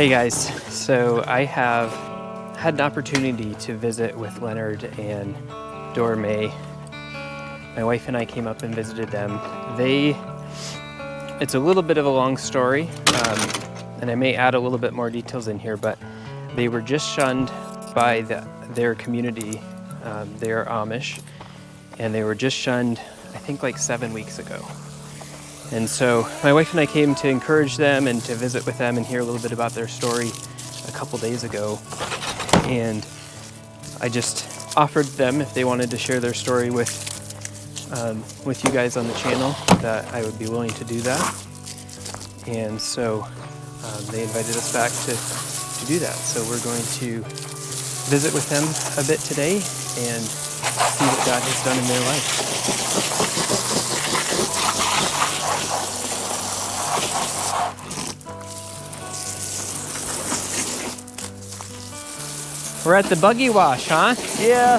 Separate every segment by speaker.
Speaker 1: Hey guys, so I have had an opportunity to visit with Leonard and Dora Mae. My wife and I came up and visited them. It's a little bit of a long story, and I may add a little bit more details in here, but they were just shunned by their community. They are Amish, and they were just shunned, I think like 7 weeks ago. And so my wife and I came to encourage them and to visit with them and hear a little bit about their story a couple days ago. And I just offered them, if they wanted to share their story with you guys on the channel, that I would be willing to do that. And so they invited us back to do that. So we're going to visit with them a bit today and see what God has done in their life. We're at the buggy wash, huh?
Speaker 2: Yeah,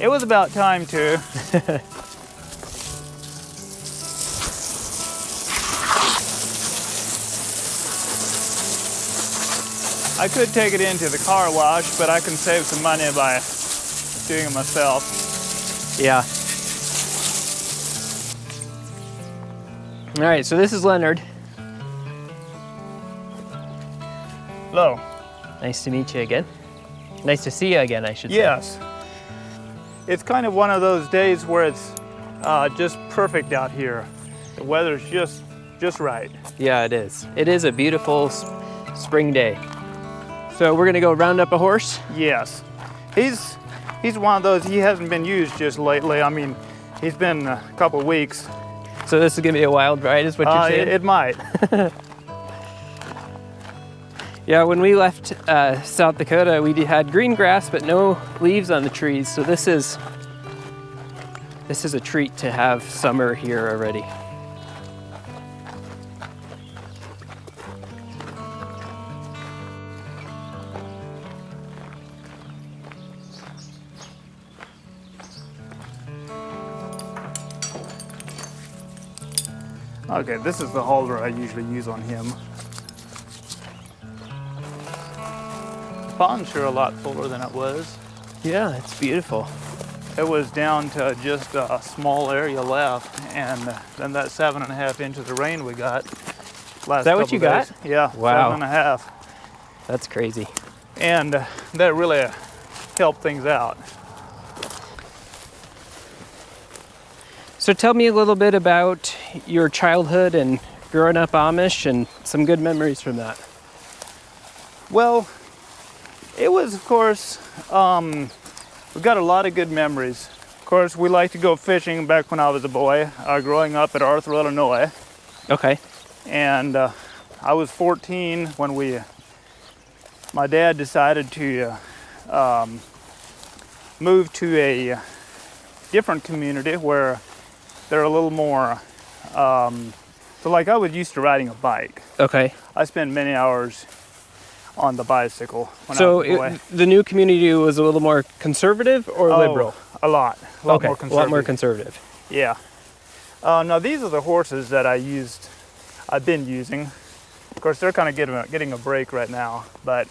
Speaker 2: it was about time to. I could take it into the car wash, but I can save some money by doing it myself.
Speaker 1: Yeah. All right, so this is Leonard.
Speaker 2: Hello.
Speaker 1: Nice to meet you again. Nice to see you again, I should say.
Speaker 2: Yes. It's kind of one of those days where it's just perfect out here. The weather's just right.
Speaker 1: Yeah, it is. It is a beautiful spring day. So we're gonna go round up a horse?
Speaker 2: Yes. He's one of those, he hasn't been used just lately. I mean, he's been a couple of weeks.
Speaker 1: So this is gonna be a wild ride, is what you're saying?
Speaker 2: It might.
Speaker 1: Yeah, when we left South Dakota, we had green grass, but no leaves on the trees. So this is a treat to have summer here already.
Speaker 2: Okay, this is the halter I usually use on him. The pond's sure a lot fuller than it was.
Speaker 1: Yeah, it's beautiful.
Speaker 2: It was down to just a small area left, and then that 7.5 inches of rain we got last.
Speaker 1: Is that what you got?
Speaker 2: Yeah,
Speaker 1: wow.
Speaker 2: 7.5.
Speaker 1: That's crazy.
Speaker 2: And that really helped things out.
Speaker 1: So tell me a little bit about your childhood and growing up Amish and some good memories from that.
Speaker 2: Well, it was, of course, we've got a lot of good memories. Of course, we liked to go fishing back when I was a boy, growing up at Arthur, Illinois.
Speaker 1: Okay.
Speaker 2: And I was 14 when my dad decided to move to a different community where they're a little more, so like I was used to riding a bike.
Speaker 1: Okay.
Speaker 2: I spent many hours on the bicycle when I was a boy.
Speaker 1: The new community was a little more conservative or liberal?
Speaker 2: A lot more conservative.
Speaker 1: A lot more conservative.
Speaker 2: Yeah. Now these are the horses that I've been using. Of course, they're kind of getting a break right now, but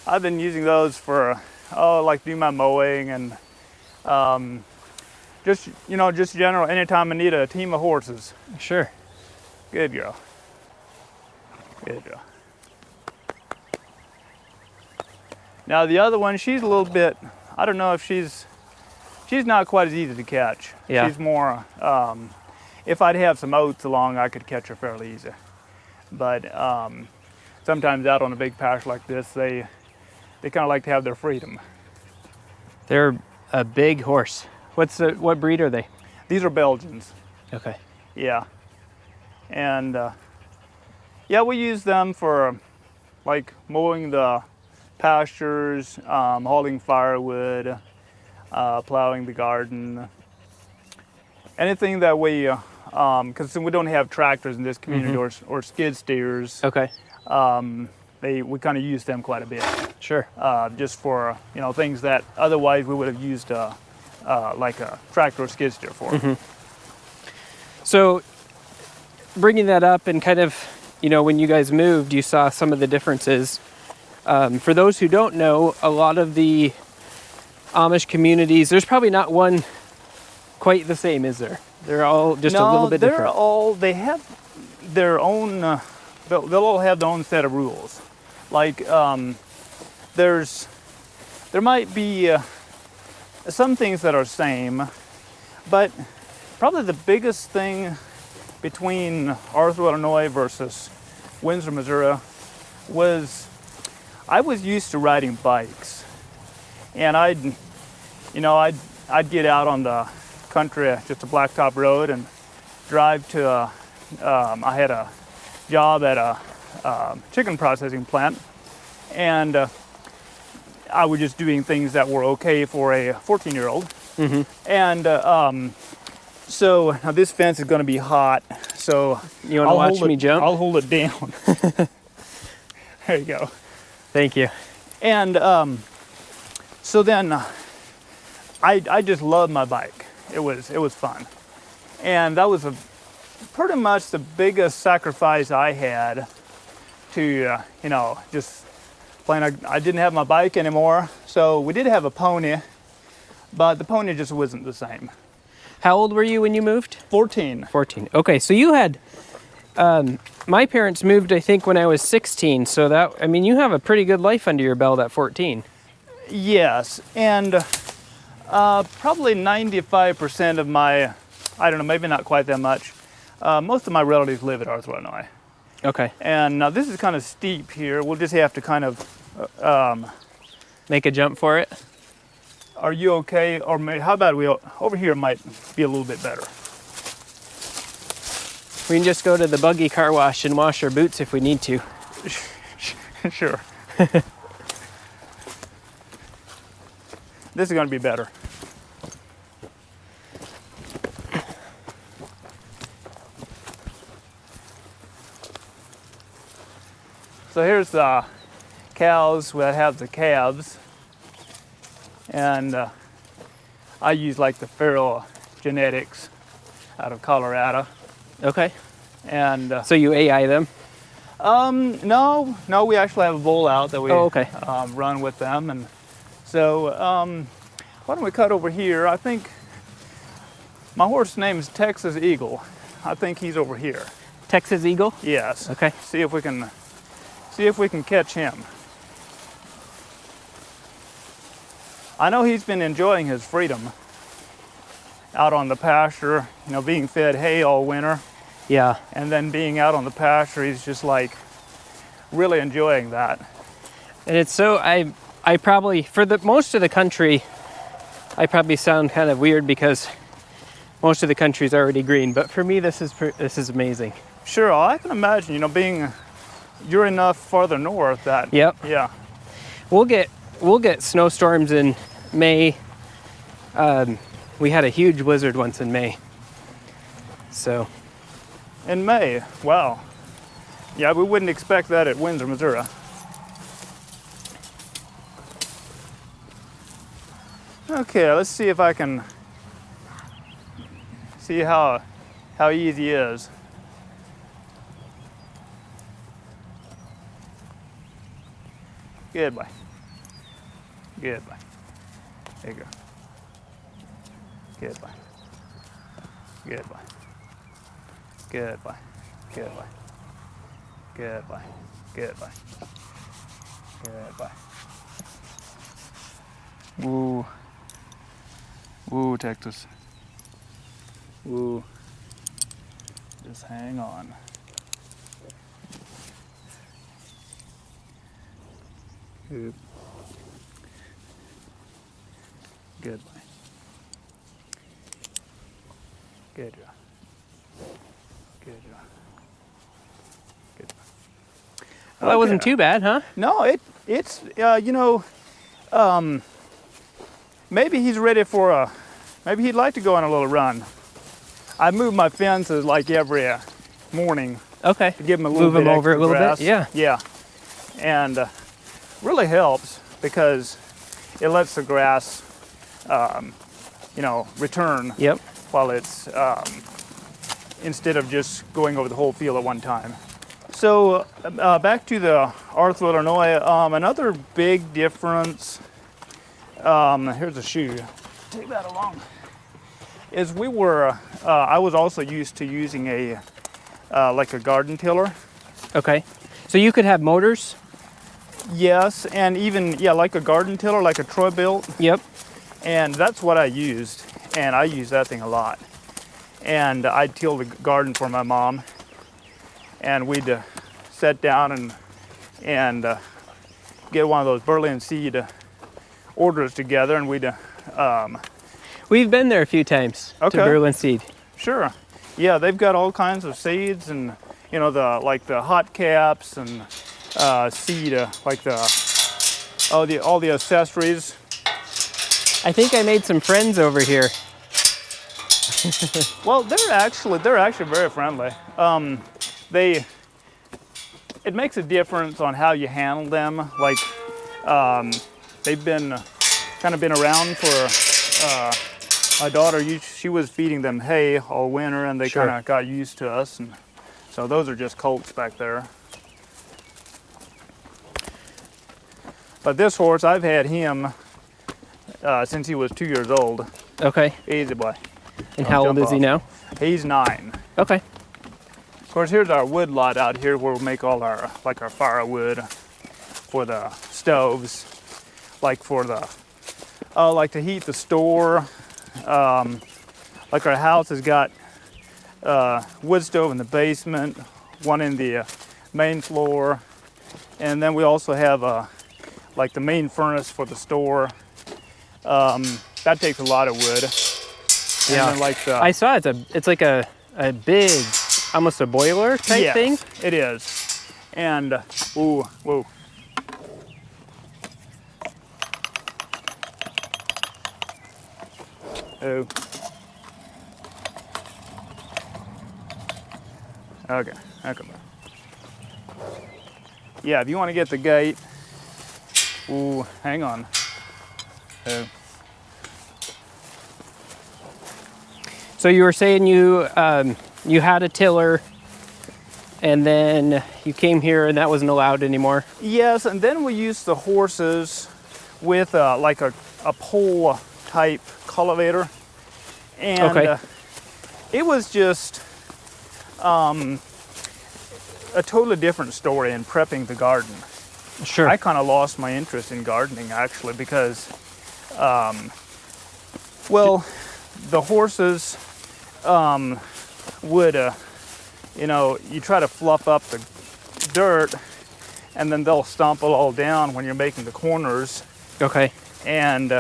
Speaker 2: I've been using those for, like do my mowing and just general, anytime I need a team of horses.
Speaker 1: Sure.
Speaker 2: Good girl. Good girl. Now the other one, she's a little bit, I don't know if she's not quite as easy to catch.
Speaker 1: Yeah.
Speaker 2: She's more, if I'd have some oats along, I could catch her fairly easy. But sometimes out on a big pasture like this, they kind of like to have their freedom.
Speaker 1: They're a big horse. What breed are they?
Speaker 2: These are Belgians.
Speaker 1: Okay.
Speaker 2: Yeah. And yeah, we use them for like mowing the pastures, hauling firewood, plowing the garden. Anything that we, because we don't have tractors in this community or skid steers.
Speaker 1: Okay.
Speaker 2: We kind of use them quite a bit.
Speaker 1: Sure.
Speaker 2: Just for things that otherwise we would have used like a tractor or skid steer for.
Speaker 1: So bringing that up and kind of you know, when you guys moved, you saw some of the differences. For those who don't know, a lot of the Amish communities, there's probably not one quite the same, is there? They're all just a little bit different.
Speaker 2: They have their own, they'll all have their own set of rules. Like, there might be some things that are same, but probably the biggest thing between Arthur, Illinois versus Windsor, Missouri was I was used to riding bikes, and I'd get out on the country, just a blacktop road, and drive to I had a job at a chicken processing plant, and I was just doing things that were okay for a 14-year-old.
Speaker 1: Mm-hmm.
Speaker 2: And so now this fence is going to be hot, so
Speaker 1: you want to watch me jump?
Speaker 2: I'll hold it down. There you go.
Speaker 1: Thank you.
Speaker 2: And so then I just loved my bike. It was fun, and that was pretty much the biggest sacrifice I had to just playing. I didn't have my bike anymore, so we did have a pony, but the pony just wasn't the same.
Speaker 1: How old were you when you moved?
Speaker 2: 14.
Speaker 1: 14. Okay, so you had, my parents moved, I think, when I was 16. So that, I mean, you have a pretty good life under your belt at 14.
Speaker 2: Yes, and probably 95% of my, I don't know, maybe not quite that much, most of my relatives live at Arthur, Illinois.
Speaker 1: Okay.
Speaker 2: And now this is kind of steep here. We'll just have to kind of
Speaker 1: make a jump for it.
Speaker 2: Are you okay? Or how about over here might be a little bit better.
Speaker 1: We can just go to the buggy car wash and wash our boots if we need to.
Speaker 2: Sure. This is going to be better. So here's the cows that have the calves, and I use like the feral genetics out of Colorado.
Speaker 1: Okay.
Speaker 2: And
Speaker 1: so you AI them?
Speaker 2: No, we actually have a bull out that we run with them, and so why don't we cut over here? I think my horse's name is Texas Eagle. I think he's over here.
Speaker 1: Texas Eagle?
Speaker 2: Yes.
Speaker 1: Okay.
Speaker 2: See if we can catch him. I know he's been enjoying his freedom out on the pasture, being fed hay all winter.
Speaker 1: Yeah.
Speaker 2: And then being out on the pasture, he's just like really enjoying that.
Speaker 1: And it's so, I probably, for the most of the country, I probably sound kind of weird because most of the country is already green, but for me this is amazing.
Speaker 2: Sure, I can imagine, you're enough farther north that.
Speaker 1: Yep.
Speaker 2: Yeah.
Speaker 1: We'll get snowstorms in May. We had a huge blizzard once in May. So.
Speaker 2: In May, wow. Yeah, we wouldn't expect that at Windsor, Missouri. Okay, let's see if I can see how easy it is. Good boy. Good boy. There you go. Good boy. Good boy. Good boy. Good boy. Good boy. Good boy. Good boy. Woo. Woo, Texas. Woo. Just hang on. Good. Good boy. Good job. Good job. Good job.
Speaker 1: Well, that wasn't too bad, huh?
Speaker 2: No, it's maybe he's ready for maybe he'd like to go on a little run. I move my fences like every morning.
Speaker 1: Okay.
Speaker 2: To give him a little
Speaker 1: bit. Move him over a little
Speaker 2: grass.
Speaker 1: bit. Yeah.
Speaker 2: Yeah. And really helps because it lets the grass, return.
Speaker 1: Yep.
Speaker 2: While it's instead of just going over the whole field at one time. So back to the Arthur, Illinois. Another big difference. Here's a shoe. Take that along. Is we were. I was also used to using a like a garden tiller.
Speaker 1: Okay. So you could have motors?
Speaker 2: Yes, and even like a garden tiller, like a Troy built.
Speaker 1: Yep.
Speaker 2: And that's what I used, and I used that thing a lot. And I'd till the garden for my mom, and we'd sit down and get one of those Berlin seed orders together, and we'd.
Speaker 1: We've been there a few times to Berlin Seed.
Speaker 2: Sure. Yeah, they've got all kinds of seeds, and you know the hot caps and seed like all the accessories.
Speaker 1: I think I made some friends over here.
Speaker 2: Well, they're actually very friendly. It makes a difference on how you handle them. Like they've been around for. My daughter, she was feeding them hay all winter, and they kind of got used to us. And so those are just colts back there. But this horse, I've had him since he was 2 years old.
Speaker 1: Okay.
Speaker 2: Easy boy.
Speaker 1: And how old is he now?
Speaker 2: He's 9.
Speaker 1: Okay.
Speaker 2: Of course, here's our wood lot out here where we make all our firewood for the stoves, like for the like to heat the store. Like our house has got wood stove in the basement, one in the main floor, and then we also have like the main furnace for the store. That takes a lot of wood.
Speaker 1: Yeah.
Speaker 2: And then like
Speaker 1: I saw it's like a big, almost a boiler type thing.
Speaker 2: Yes, it is. And ooh, whoa. Oh. Okay. Yeah, if you want to get the gate, ooh, hang on. Oh.
Speaker 1: So you were saying you had a tiller, and then you came here, and that wasn't allowed anymore.
Speaker 2: Yes, and then we used the horses with like a pole type cultivator, and it was just a totally different story in prepping the garden.
Speaker 1: Sure.
Speaker 2: I kind of lost my interest in gardening actually because, well, the horses would, you try to fluff up the dirt, and then they'll stomp it all down when you're making the corners.
Speaker 1: Okay.
Speaker 2: And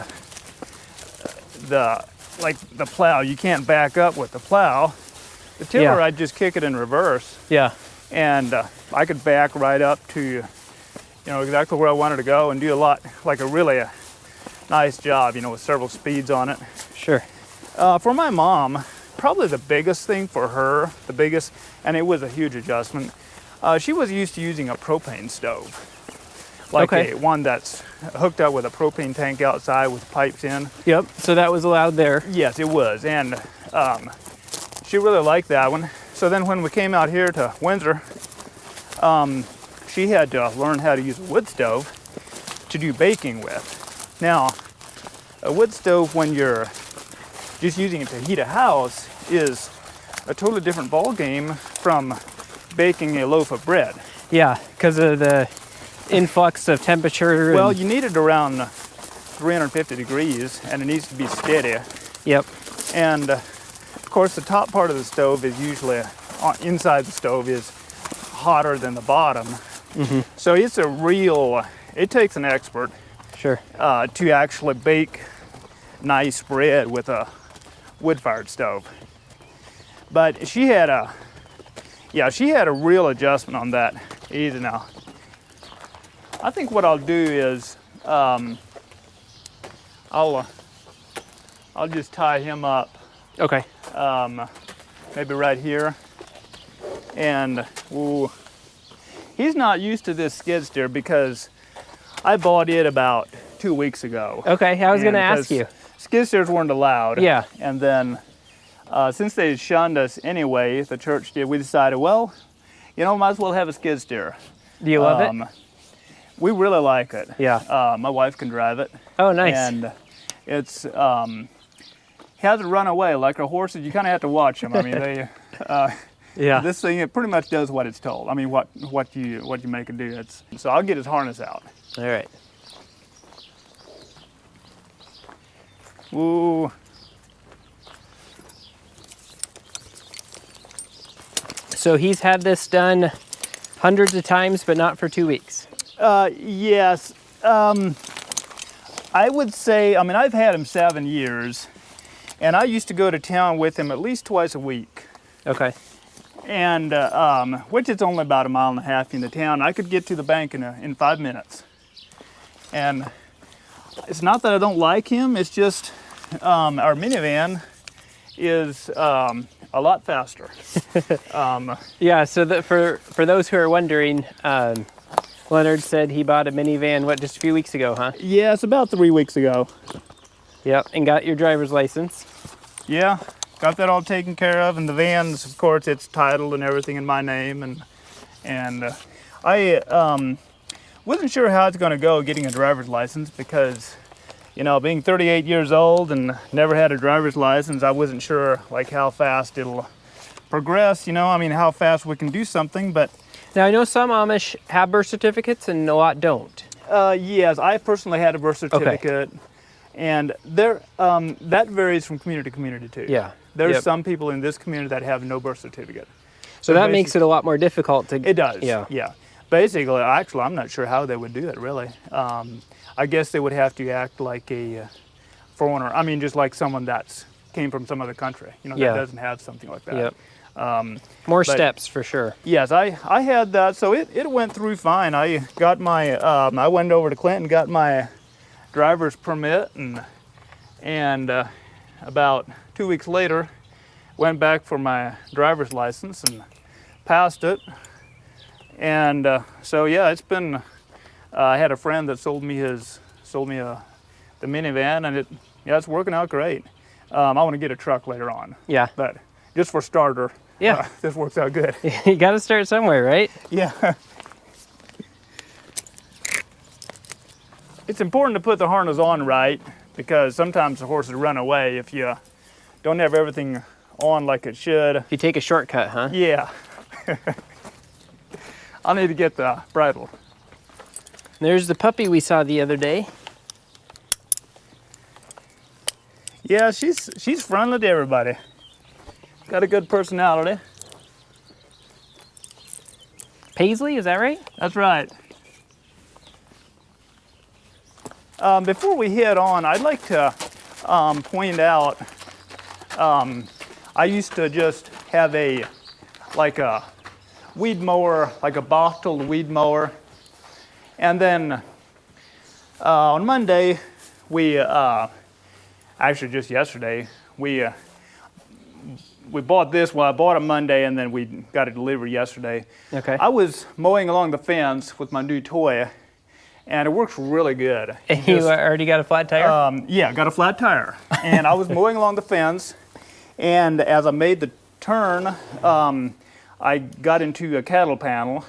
Speaker 2: the plow, you can't back up with the plow. The tiller, I'd just kick it in reverse.
Speaker 1: Yeah.
Speaker 2: And I could back right up to, exactly where I wanted to go and do a really nice job, with several speeds on it.
Speaker 1: Sure.
Speaker 2: For my mom, probably the biggest thing for her, and it was a huge adjustment, she was used to using a propane stove. Like one that's hooked up with a propane tank outside with pipes in. Yep.
Speaker 1: So that was allowed there.
Speaker 2: Yes, it was. And she really liked that one. So then when we came out here to Windsor, she had to learn how to use a wood stove to do baking with. Now, a wood stove, when you're just using it to heat a house, is a totally different ball game from baking a loaf of bread.
Speaker 1: Yeah, because of the influx of temperature.
Speaker 2: Well, you need it around 350 degrees, and it needs to be steady.
Speaker 1: Yep.
Speaker 2: And of course, the top part of the stove is usually, inside the stove is hotter than the bottom. Mm-hmm. So it takes an expert.
Speaker 1: Sure.
Speaker 2: To actually bake nice bread with a wood-fired stove. But she had a real adjustment on that. Easy now. I think what I'll do is I'll just tie him up.
Speaker 1: Okay.
Speaker 2: Maybe right here. And he's not used to this skid steer because I bought it about 2 weeks ago.
Speaker 1: Okay, I was going to ask you.
Speaker 2: Skid steers weren't allowed.
Speaker 1: Yeah.
Speaker 2: And then since they shunned us anyway, the church did, we decided, well, You know, might as well have a skid steer.
Speaker 1: Do you love it?
Speaker 2: We really like it.
Speaker 1: Yeah.
Speaker 2: My wife can drive it.
Speaker 1: Oh, nice.
Speaker 2: And it's hasn't run away like our horses. You kind of have to watch them. I mean, they.
Speaker 1: Yeah.
Speaker 2: This thing, it pretty much does what it's told. I mean, what you make it do. So I'll get his harness out.
Speaker 1: All right.
Speaker 2: Ooh.
Speaker 1: So he's had this done hundreds of times, but not for 2 weeks.
Speaker 2: Yes. I would say, I mean, I've had him 7 years, and I used to go to town with him at least twice a week.
Speaker 1: Okay.
Speaker 2: And which is only about 1.5 miles in the town. I could get to the bank in 5 minutes. And it's not that I don't like him. It's just our minivan is a lot faster.
Speaker 1: Yeah. So for those who are wondering, Leonard said he bought a minivan, what, just a few weeks ago, huh?
Speaker 2: Yeah, it's about 3 weeks ago.
Speaker 1: Yep. And got your driver's license.
Speaker 2: Yeah, got that all taken care of, and the van's, of course, it's titled and everything in my name, and I wasn't sure how it's going to go getting a driver's license because, you know, being 38 years old and never had a driver's license, I wasn't sure like how fast it'll progress. You know, I mean, how fast we can do something, but.
Speaker 1: Now I know some Amish have birth certificates and a lot don't.
Speaker 2: Yes, I personally had a birth certificate. Okay. And there, that varies from community to community too.
Speaker 1: Yeah.
Speaker 2: There's some people in this community that have no birth certificate.
Speaker 1: So that makes it a lot more difficult to...
Speaker 2: It does,
Speaker 1: yeah.
Speaker 2: Yeah. Basically, actually, I'm not sure how they would do it, really. I guess they would have to act like a foreigner. I mean, just like someone that's came from some other country, you know, that doesn't have something like that.
Speaker 1: Yep. More steps, for sure.
Speaker 2: Yes, I had that, so it went through fine. I got my, I went over to Clinton, got my driver's permit, and about 2 weeks later went back for my driver's license and passed it. And so yeah, it's been I had a friend that sold me the minivan, and it's working out great. I want to get a truck later on.
Speaker 1: Yeah.
Speaker 2: But just for starter, this works out good.
Speaker 1: You got to start somewhere, right?
Speaker 2: Yeah. It's important to put the harness on right, because sometimes the horses run away if you don't have everything on like it should.
Speaker 1: If you take a shortcut, huh?
Speaker 2: Yeah. I'll need to get the bridle.
Speaker 1: There's the puppy we saw the other day.
Speaker 2: Yeah, she's friendly to everybody. Got a good personality.
Speaker 1: Paisley, is that right?
Speaker 2: That's right. Before we head on, I'd like to point out, I used to just have a weed mower, like a bottled weed mower. And then on Monday, actually just yesterday, we bought this. Well, I bought it Monday, and then we got it delivered yesterday.
Speaker 1: Okay.
Speaker 2: I was mowing along the fence with my new toy, and it works really good.
Speaker 1: And you already got a flat tire?
Speaker 2: Yeah, got a flat tire. And I was mowing along the fence, and as I made the turn, I got into a cattle panel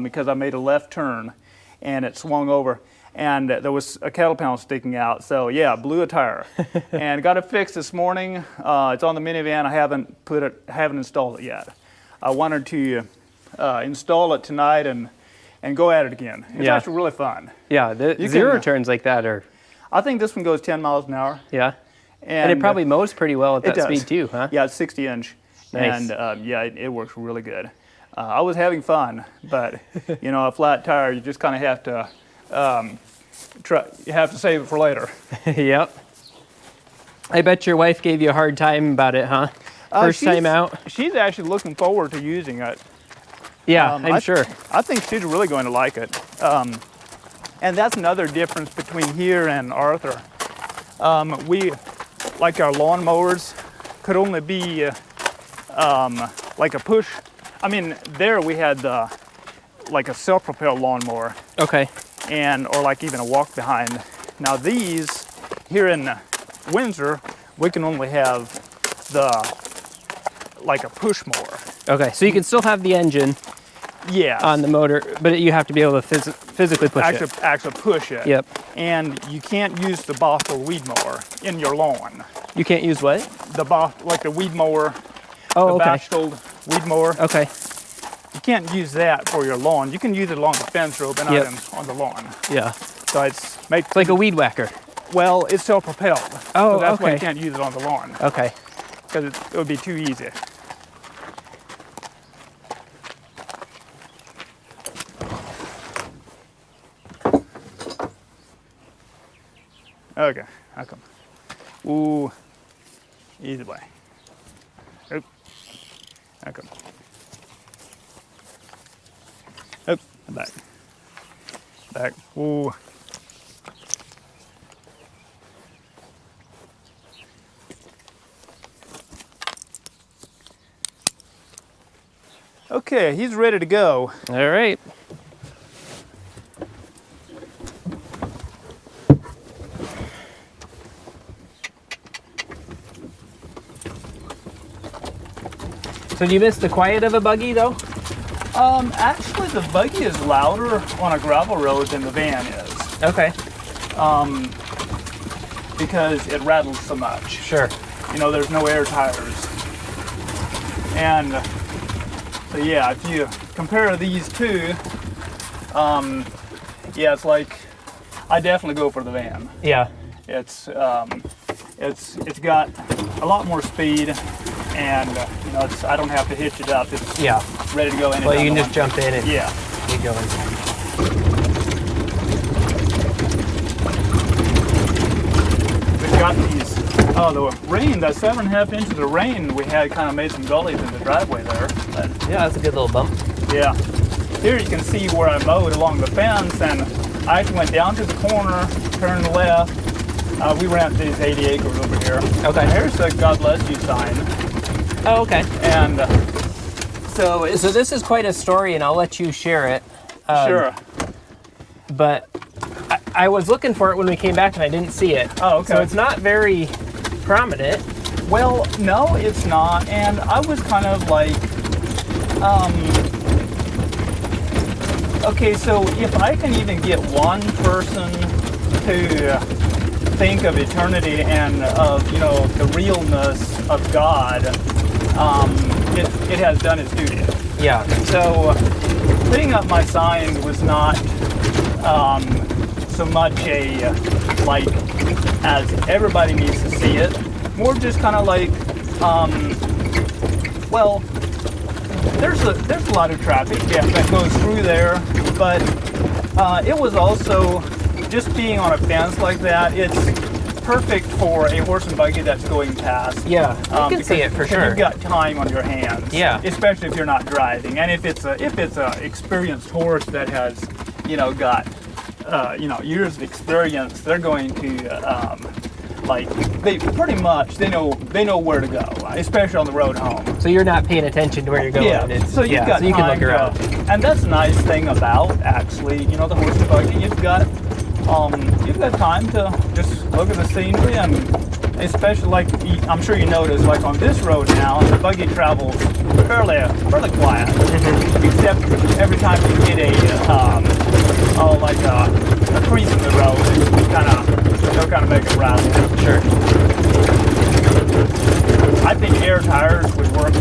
Speaker 2: because I made a left turn, and it swung over, and there was a cattle panel sticking out. So yeah, blew a tire, and got it fixed this morning. It's on the minivan. I haven't installed it yet. I wanted to install it tonight and go at it again. It's actually really fun.
Speaker 1: Yeah, the zero turns like that are...
Speaker 2: I think this one goes 10 miles an hour.
Speaker 1: Yeah, and it probably mows pretty well at that speed too, huh?
Speaker 2: Yeah, it's 60 inch.
Speaker 1: Nice.
Speaker 2: And yeah, it works really good. I was having fun, but you know, a flat tire, you just kind of have to you have to save it for later.
Speaker 1: Yep. I bet your wife gave you a hard time about it, huh? First time out.
Speaker 2: She's actually looking forward to using it.
Speaker 1: Yeah, I'm sure.
Speaker 2: I think she's really going to like it. And that's another difference between here and Arthur. We, like our lawnmowers, could only be like a push. I mean, there we had like a self-propelled lawnmower. Okay. Or like even a walk behind. Now these, here in Windsor, we can only have like a push mower.
Speaker 1: Okay, so you can still have the engine,
Speaker 2: Yeah.
Speaker 1: on the motor, but you have to be able to physically push it.
Speaker 2: Actually push it.
Speaker 1: Yep.
Speaker 2: And you can't use the Bostel weed mower in your lawn.
Speaker 1: You can't use what?
Speaker 2: Like the weed mower.
Speaker 1: Oh,
Speaker 2: the
Speaker 1: okay.
Speaker 2: Bostel weed mower.
Speaker 1: Okay.
Speaker 2: You can't use that for your lawn. You can use it along the fence row, but not on the lawn.
Speaker 1: Yeah.
Speaker 2: So it's
Speaker 1: like a weed whacker.
Speaker 2: Well, it's self-propelled.
Speaker 1: Oh,
Speaker 2: so that's why
Speaker 1: okay.
Speaker 2: you can't use it on the lawn.
Speaker 1: Okay.
Speaker 2: Because it would be too easy. Okay, how come? Ooh, easy way. Oop, how come? Oop, back. Back, ooh. Okay, he's ready to go.
Speaker 1: All right. So do you miss the quiet of a buggy though?
Speaker 2: Actually the buggy is louder on a gravel road than the van is.
Speaker 1: Okay.
Speaker 2: Because it rattles so much.
Speaker 1: Sure.
Speaker 2: You know, there's no air tires. And so yeah, if you compare these two, yeah, it's like, I definitely go for the van.
Speaker 1: Yeah.
Speaker 2: It's got a lot more speed, and you know, I don't have to hitch it up. It's ready to go in.
Speaker 1: Well, you can just jump in and keep going.
Speaker 2: We've got these. Oh, the rain, that 7.5 inches of rain we had kind of made some gullies in the driveway there. But,
Speaker 1: yeah, that's a good little bump.
Speaker 2: Yeah. Here you can see where I mowed along the fence, and I actually went down to the corner, turned left. We rent these 80 acres over here.
Speaker 1: Okay.
Speaker 2: And here's the God Bless You sign.
Speaker 1: Oh, okay.
Speaker 2: And
Speaker 1: so this is quite a story, and I'll let you share it.
Speaker 2: Sure.
Speaker 1: But I was looking for it when we came back, and I didn't see it.
Speaker 2: Oh, okay.
Speaker 1: So it's not very prominent.
Speaker 2: Well, no, it's not. And I was kind of like, okay, so if I can even get one person to think of eternity and of, you know, the realness of God, it has done its duty.
Speaker 1: Yeah.
Speaker 2: So putting up my sign was not so much a, like, as everybody needs to see it, more just kind of like, well, there's a lot of traffic that goes through there, but it was also, just being on a fence like that, it's perfect for a horse and buggy that's going past.
Speaker 1: Yeah, you can see it for sure.
Speaker 2: You've got time on your hands.
Speaker 1: Yeah.
Speaker 2: Especially if you're not driving, and if it's a experienced horse that has, you know, got, you know, years of experience, they're going to, like, they pretty much they know where to go, especially on the road home.
Speaker 1: So you're not paying attention to where you're going.
Speaker 2: Yeah. So you've got
Speaker 1: so you can look around.
Speaker 2: And that's a nice thing about, actually, you know, the horse and buggy. You've got time to just look at the scenery, and especially, like, I'm sure you notice, like on this road now, the buggy travels fairly quiet, except every time you get a crease in the road, they'll kind of make it rattle.
Speaker 1: Sure.
Speaker 2: I think air tires would work.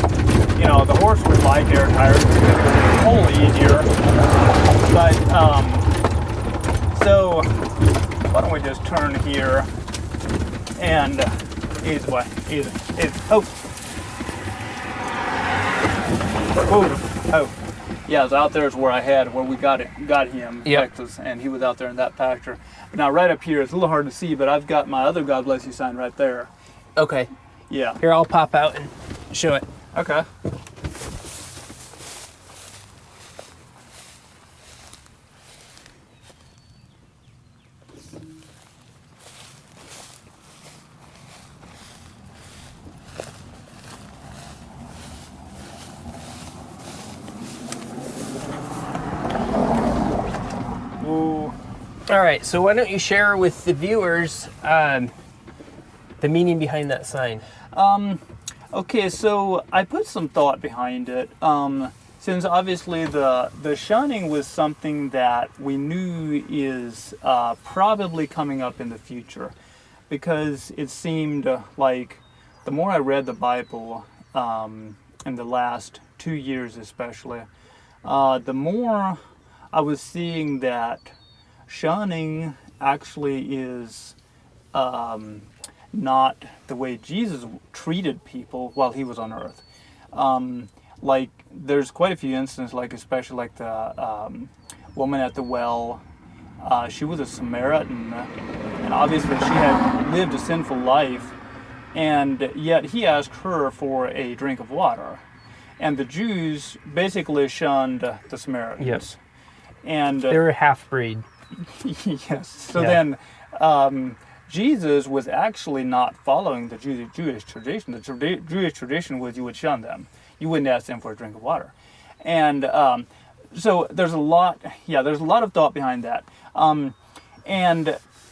Speaker 2: You know, the horse would like air tires because it would pull easier. But so why don't we just turn here and easy. Oh. Yeah, so out there is where we got him, Texas, and he was out there in that pasture. But now right up here, it's a little hard to see, but I've got my other God Bless You sign right there.
Speaker 1: Okay.
Speaker 2: Yeah.
Speaker 1: Here, I'll pop out and show it.
Speaker 2: Okay.
Speaker 1: All right, so why don't you share with the viewers the meaning behind that sign?
Speaker 2: Okay, so I put some thought behind it. since obviously the shunning was something that we knew is probably coming up in the future, because it seemed like the more I read the Bible in the last 2 years especially, the more I was seeing that shunning actually is not the way Jesus treated people while he was on earth. Like there's quite a few instances, like especially like the woman at the well. She was a Samaritan, and obviously she had lived a sinful life, and yet he asked her for a drink of water. And the Jews basically shunned the Samaritans.
Speaker 1: Yes.
Speaker 2: And
Speaker 1: they were a half-breed.
Speaker 2: yes. So then Jesus was actually not following the Jewish tradition. The Jewish tradition was you would shun them. You wouldn't ask them for a drink of water. And so there's a lot of thought behind that. And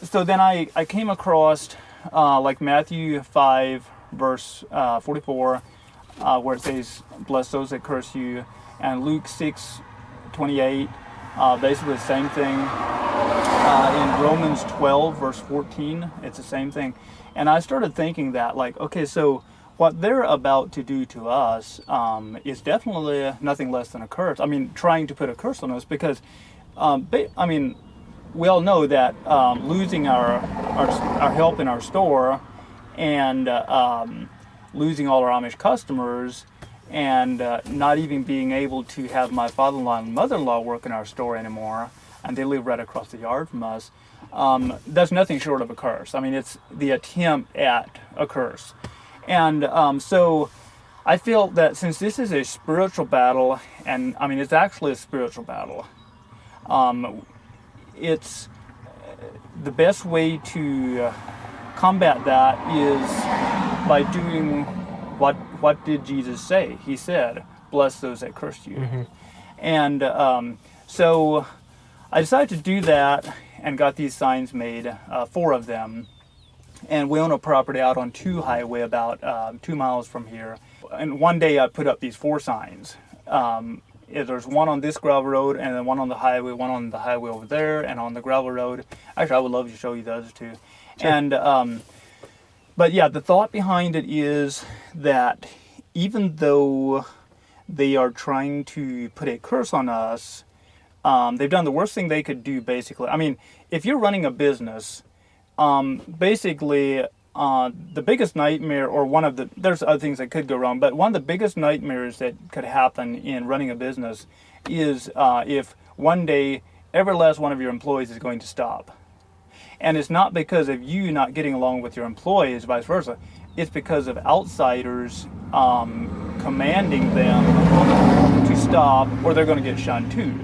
Speaker 2: so then I came across like Matthew 5 verse 44, where it says, bless those that curse you, and Luke 6:28, basically the same thing. In Romans 12 verse 14, it's the same thing. And I started thinking that, like, okay, so what they're about to do to us is definitely nothing less than a curse. I mean, trying to put a curse on us, because I mean, we all know that losing our help in our store, and losing all our Amish customers, and not even being able to have my father-in-law and mother-in-law work in our store anymore, and they live right across the yard from us, that's nothing short of a curse. I mean, it's the attempt at a curse. And so I feel that since this is a spiritual battle, and I mean, it's actually a spiritual battle, it's the best way to combat that is by doing what did Jesus say? He said, bless those that curse you. Mm-hmm. And so I decided to do that and got these signs made, 4 of them. And we own a property out on 2 highway about 2 miles from here. And one day I put up these 4 signs. There's one on this gravel road, and then one on the highway over there, and on the gravel road. Actually, I would love to show you the other 2. Sure. And but yeah, the thought behind it is that even though they are trying to put a curse on us, they've done the worst thing they could do, basically. I mean, if you're running a business, basically, the biggest nightmare, or there's other things that could go wrong, but one of the biggest nightmares that could happen in running a business is if one day every last one of your employees is going to stop. And it's not because of you not getting along with your employees, vice versa. It's because of outsiders commanding them to stop, or they're going to get shunned too.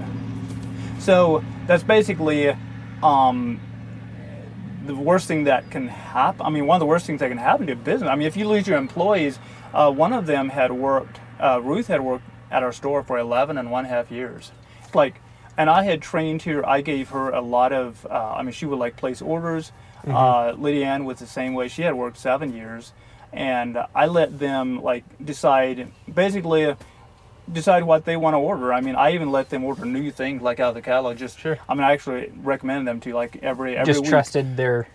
Speaker 2: So that's basically the worst thing that can happen. I mean, one of the worst things that can happen to a business. I mean, if you lose your employees, one of them had worked, Ruth had worked at our store for 11.5 years. And I had trained her. I gave her a lot of, I mean, she would like place orders. Mm-hmm. Lydia Ann was the same way. She had worked 7 years. And I let them decide what they want to order. I mean, I even let them order new things out of the catalog. Sure. I mean, I actually recommended them to every
Speaker 1: just
Speaker 2: week.
Speaker 1: Trusted their,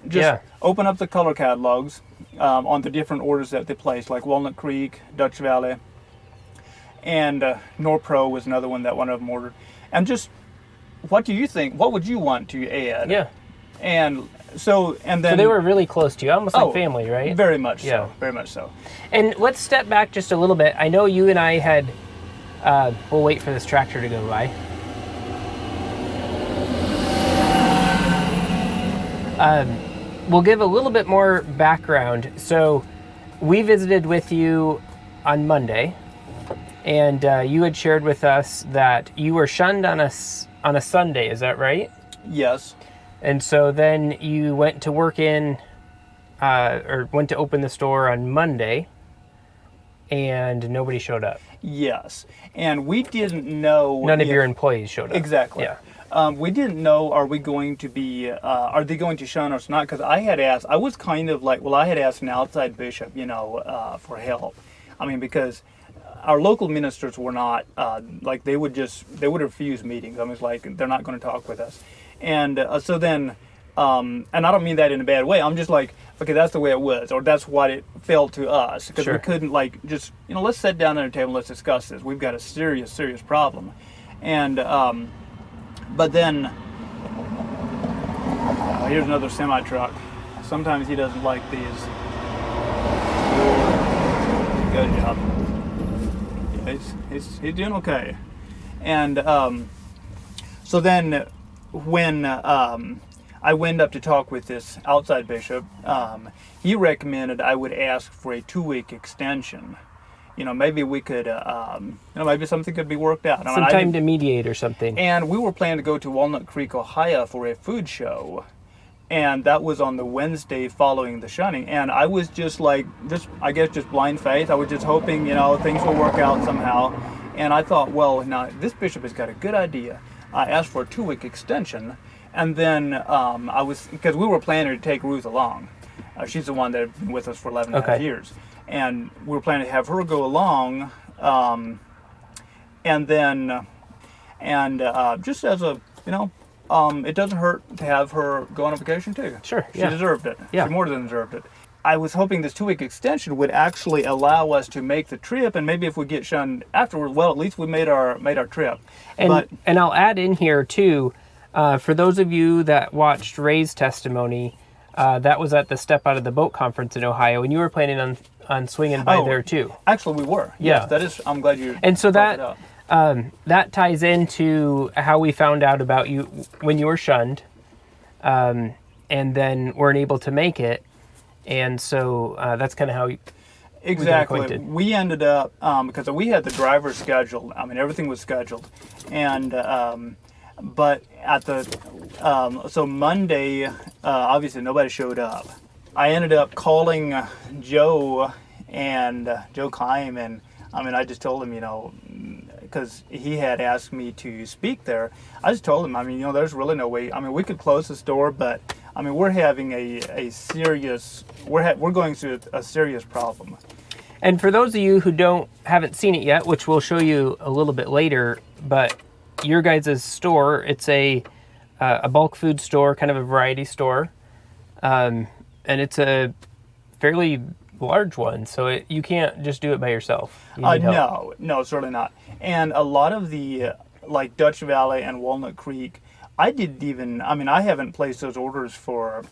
Speaker 2: open up the color catalogs on the different orders that they placed, like Walnut Creek, Dutch Valley, and Norpro was another one that one of them ordered. And just, what do you think? What would you want to add?
Speaker 1: Yeah.
Speaker 2: And so they were
Speaker 1: really close to you, almost like family, right?
Speaker 2: Very much so. Very much so.
Speaker 1: And let's step back just a little bit. I know you and I had, we'll wait for this tractor to go by. We'll give a little bit more background. So we visited with you on Monday, and you had shared with us that you were shunned on a Sunday. Is that right?
Speaker 2: Yes.
Speaker 1: And so then you went to work went to open the store on Monday, and nobody showed up.
Speaker 2: Yes. And we didn't know.
Speaker 1: None of your employees showed up.
Speaker 2: Exactly.
Speaker 1: Yeah.
Speaker 2: We didn't know, are they going to shun us or not? Because I had asked, I was kind of I had asked an outside bishop, for help. I mean, because our local ministers were not like they would refuse meetings. I mean, it's like they're not going to talk with us, and so then, and I don't mean that in a bad way. I'm just like, okay, that's the way it was, or that's what it felt to us, because we couldn't like just let's sit down at a table and let's discuss this. We've got a serious problem, and but then here's another semi truck. Sometimes he doesn't like these. Good job. Yeah, he's doing okay. And so then when I went up to talk with this outside bishop, he recommended I would ask for a 2-week extension. Maybe we could, maybe something could be worked out.
Speaker 1: Some time to mediate or something.
Speaker 2: And we were planning to go to Walnut Creek, Ohio for a food show. And that was on the Wednesday following the shunning. And I was just like, I guess just blind faith. I was just hoping, things will work out somehow. And I thought, well, now this bishop has got a good idea. I asked for a 2-week extension. And then because we were planning to take Ruth along. She's the one that had been with us for 11 and a half years. And we were planning to have her go along. And then, just as a, it doesn't hurt to have her go on a vacation too.
Speaker 1: Sure,
Speaker 2: She deserved it.
Speaker 1: Yeah.
Speaker 2: She more than deserved it. I was hoping this 2-week extension would actually allow us to make the trip, and maybe if we get shunned afterward, well, at least we made our trip.
Speaker 1: And I'll add in here too, for those of you that watched Ray's testimony, that was at the Step Out of the Boat conference in Ohio, and you were planning on swinging by there too.
Speaker 2: Actually, we were.
Speaker 1: Yeah.
Speaker 2: Yes, that is. I'm glad you.
Speaker 1: And so
Speaker 2: brought it up.
Speaker 1: That ties into how we found out about you when you were shunned, and then weren't able to make it, and so that's kind of how.
Speaker 2: Exactly. We ended up because we had the driver scheduled. I mean, everything was scheduled, and but at the so Monday, obviously nobody showed up. I ended up calling Joe Keim, and I just told him, because he had asked me to speak there. I just told him, there's really no way. We could close the store, but we're having a serious, we're going through a serious problem.
Speaker 1: And for those of you who haven't seen it yet, which we'll show you a little bit later, but your guys' store, it's a bulk food store, kind of a variety store, and it's a fairly large one, so you can't just do it by yourself. You need help.
Speaker 2: No, certainly not. And a lot of the like Dutch Valley and Walnut Creek, I haven't placed those orders for,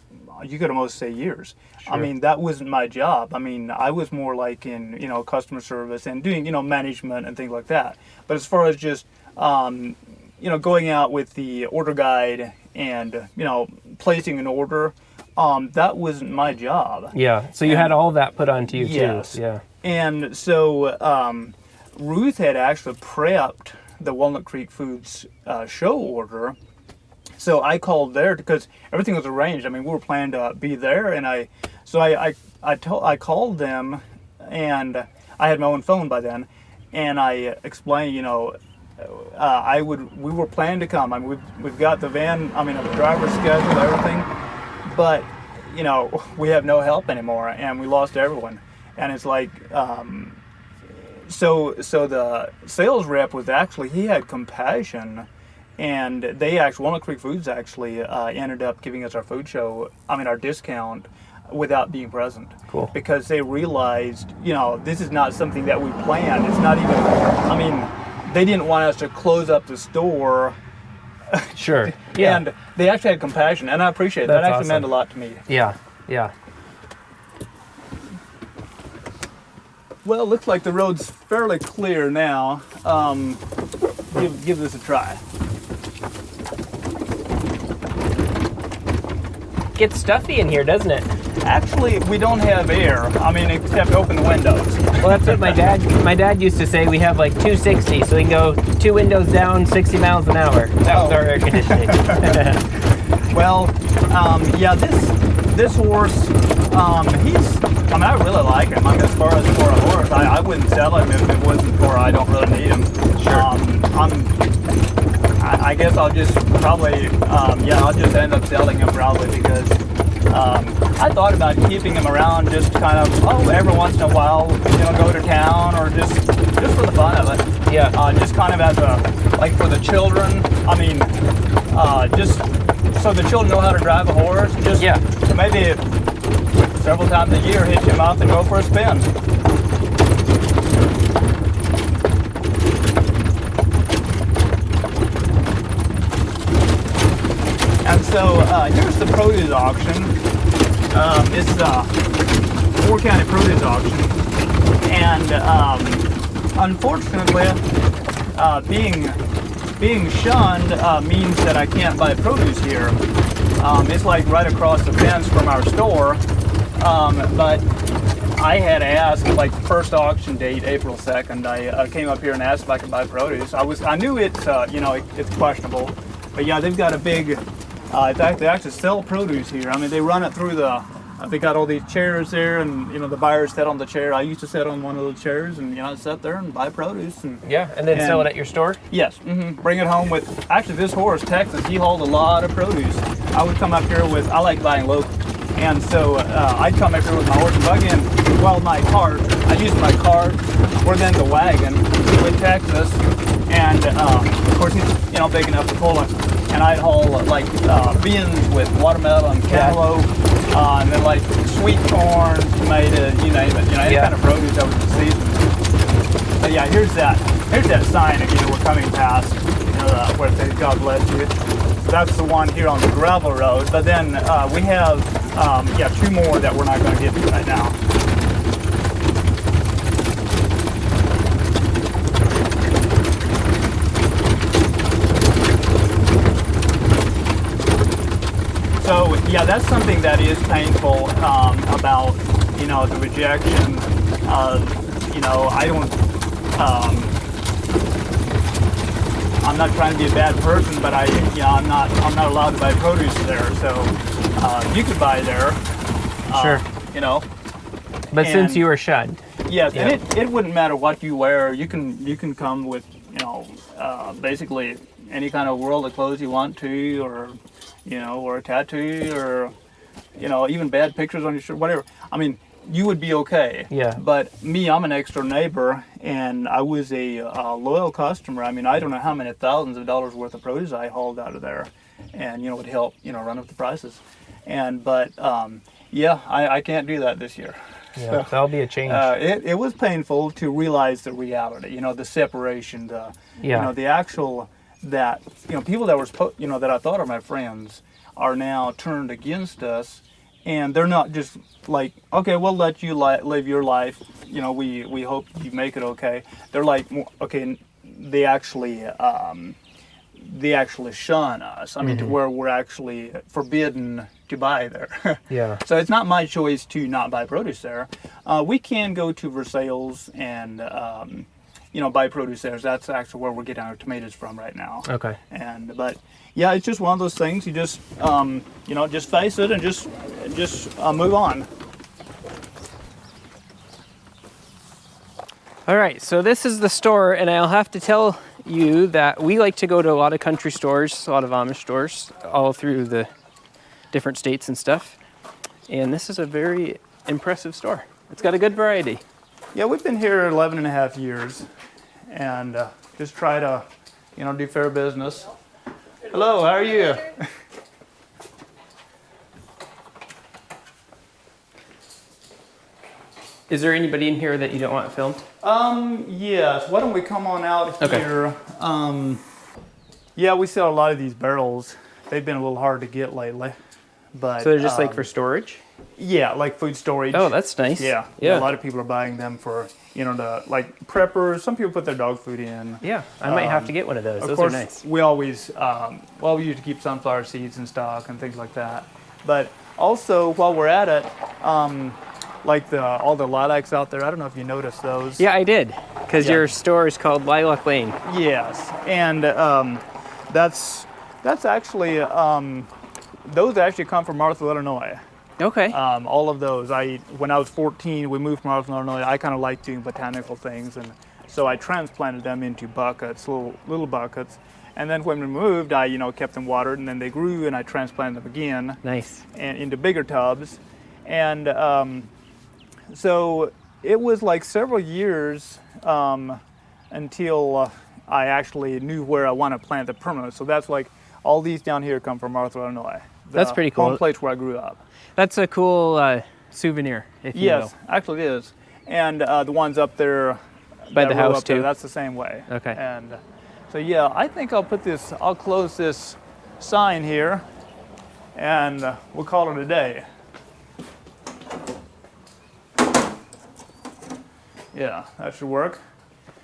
Speaker 2: you could almost say, years.
Speaker 1: Sure.
Speaker 2: That wasn't my job. I was more like in customer service and doing management and things like that. But as far as just going out with the order guide and placing an order, that wasn't my job.
Speaker 1: Yeah, so you had all that put onto you
Speaker 2: yes.
Speaker 1: too. Yeah.
Speaker 2: And so Ruth had actually prepped the Walnut Creek Foods show order. So I called there because everything was arranged. We were planning to be there, and I called them, and I had my own phone by then, and I explained, we were planning to come. We've got the van, the driver's schedule, everything, but we have no help anymore, and we lost everyone. And it's like, so the sales rep was actually, he had compassion, and Walnut Creek Foods actually ended up giving us our food show, our discount, without being present.
Speaker 1: Cool.
Speaker 2: Because they realized, this is not something that we planned. It's not even, they didn't want us to close up the store.
Speaker 1: Sure. Yeah.
Speaker 2: And they actually had compassion, and I appreciate it. That actually
Speaker 1: awesome.
Speaker 2: meant a lot to me.
Speaker 1: Yeah.
Speaker 2: Well, it looks like the road's fairly clear now. Give this a try.
Speaker 1: Gets stuffy in here, doesn't it?
Speaker 2: Actually, we don't have air. Except to open the windows.
Speaker 1: Well, that's what my dad used to say. We have like 260, so we can go 2 windows down, 60 miles an hour. That was our air conditioning.
Speaker 2: Well, yeah, this horse, I really like him. As far as for a horse, I wouldn't sell him if it wasn't for I don't really need him.
Speaker 1: Sure.
Speaker 2: I guess I'll just probably, I'll just end up selling him probably because I thought about keeping them around, just kind of every once in a while, go to town or just for the fun of it.
Speaker 1: Yeah.
Speaker 2: Just kind of as like for the children. I mean, just so the children know how to drive a horse. Just maybe several times a year, hitch him up and go for a spin. And so here's the produce auction. It's a 4-county produce auction, and unfortunately, being shunned means that I can't buy produce here. It's like right across the fence from our store, but I had asked, like, first auction date, April 2nd. I came up here and asked if I could buy produce. I knew it's it's questionable, but yeah, they've got a big. They actually sell produce here. I mean, they run it through they got all these chairs there, and the buyers sit on the chair. I used to sit on one of those chairs, and I'd sit there and buy produce. And
Speaker 1: then sell it at your store?
Speaker 2: Yes. Bring it home with. Actually, this horse, Texas, he hauled a lot of produce. I would come up here with. I like buying local, and so I'd come up here with my horse and buggy, and my cart. I'd use my cart or then the wagon with Texas, and of course he's big enough to pull it. And I'd haul like beans with watermelon, cantaloupe, and then like sweet corn, tomatoes, you name it. Any kind of produce over the season. But yeah, here's that sign if we're coming past, where it says God bless you. So that's the one here on the gravel road. But then we have 2 more that we're not going to get to right now. So yeah, that's something that is painful about the rejection of I don't I'm not trying to be a bad person, but I'm not allowed to buy produce there. So you could buy there,
Speaker 1: sure. But since you were shunned,
Speaker 2: yes, and it wouldn't matter what you wear. You can come with basically any kind of world of clothes you want to, or or a tattoo, or even bad pictures on your shirt, whatever. I mean, you would be okay. Yeah. But me, I'm an next door neighbor, and I was a loyal customer. I mean, I don't know how many thousands of dollars worth of produce I hauled out of there, and it would help run up the prices. But I can't do that this year.
Speaker 1: Yeah, so that'll be a change.
Speaker 2: It was painful to realize the reality. The separation, the actual. That people that were that I thought are my friends are now turned against us, and they're not just like, okay, we'll let you live your life. We hope you make it okay. They're like, okay, they actually shun us. I mean, to where we're actually forbidden to buy there. Yeah. So it's not my choice to not buy produce there. We can go to Versailles and. Buy produce there. That's actually where we're getting our tomatoes from right now. Okay. But yeah, it's just one of those things. You just just face it and just move on.
Speaker 1: All right, so this is the store, and I'll have to tell you that we like to go to a lot of country stores, a lot of Amish stores, all through the different states and stuff. And this is a very impressive store. It's got a good variety.
Speaker 2: Yeah, we've been here 11 and a half years, and just try to, do fair business. Hello, how are you?
Speaker 1: Is there anybody in here that you don't want filmed?
Speaker 2: Yes. Why don't we come on out here? Yeah, we sell a lot of these barrels. They've been a little hard to get lately, but
Speaker 1: so they're just like for storage.
Speaker 2: Yeah, like food storage.
Speaker 1: Oh, that's nice.
Speaker 2: Yeah. A lot of people are buying them for the like preppers. Some people put their dog food in.
Speaker 1: Yeah, I might have to get one of those. Those
Speaker 2: course,
Speaker 1: are nice.
Speaker 2: We always we used to keep sunflower seeds in stock and things like that. But also while we're at it, like all the lilacs out there. I don't know if you noticed those.
Speaker 1: Yeah, I did, because your store is called Lilac Lane.
Speaker 2: Yes, and that's actually those actually come from Marthville, Illinois.
Speaker 1: Okay.
Speaker 2: All of those. When I was 14, we moved from Marthville, Illinois. I kind of liked doing botanical things, and so I transplanted them into buckets, little buckets. And then when we moved, I kept them watered, and then they grew, and I transplanted them again.
Speaker 1: Nice.
Speaker 2: And into bigger tubs. And so it was like several years until I actually knew where I want to plant the permanent. So that's like all these down here come from Arthur, Illinois.
Speaker 1: That's pretty cool.
Speaker 2: Home place where I grew up.
Speaker 1: That's a cool souvenir, if you will.
Speaker 2: Yes, actually it is. And the ones up there
Speaker 1: By the house
Speaker 2: up there,
Speaker 1: too?
Speaker 2: that's the same way.
Speaker 1: Okay.
Speaker 2: And so yeah, I think I'll close this sign here, and we'll call it a day. Yeah, that should work.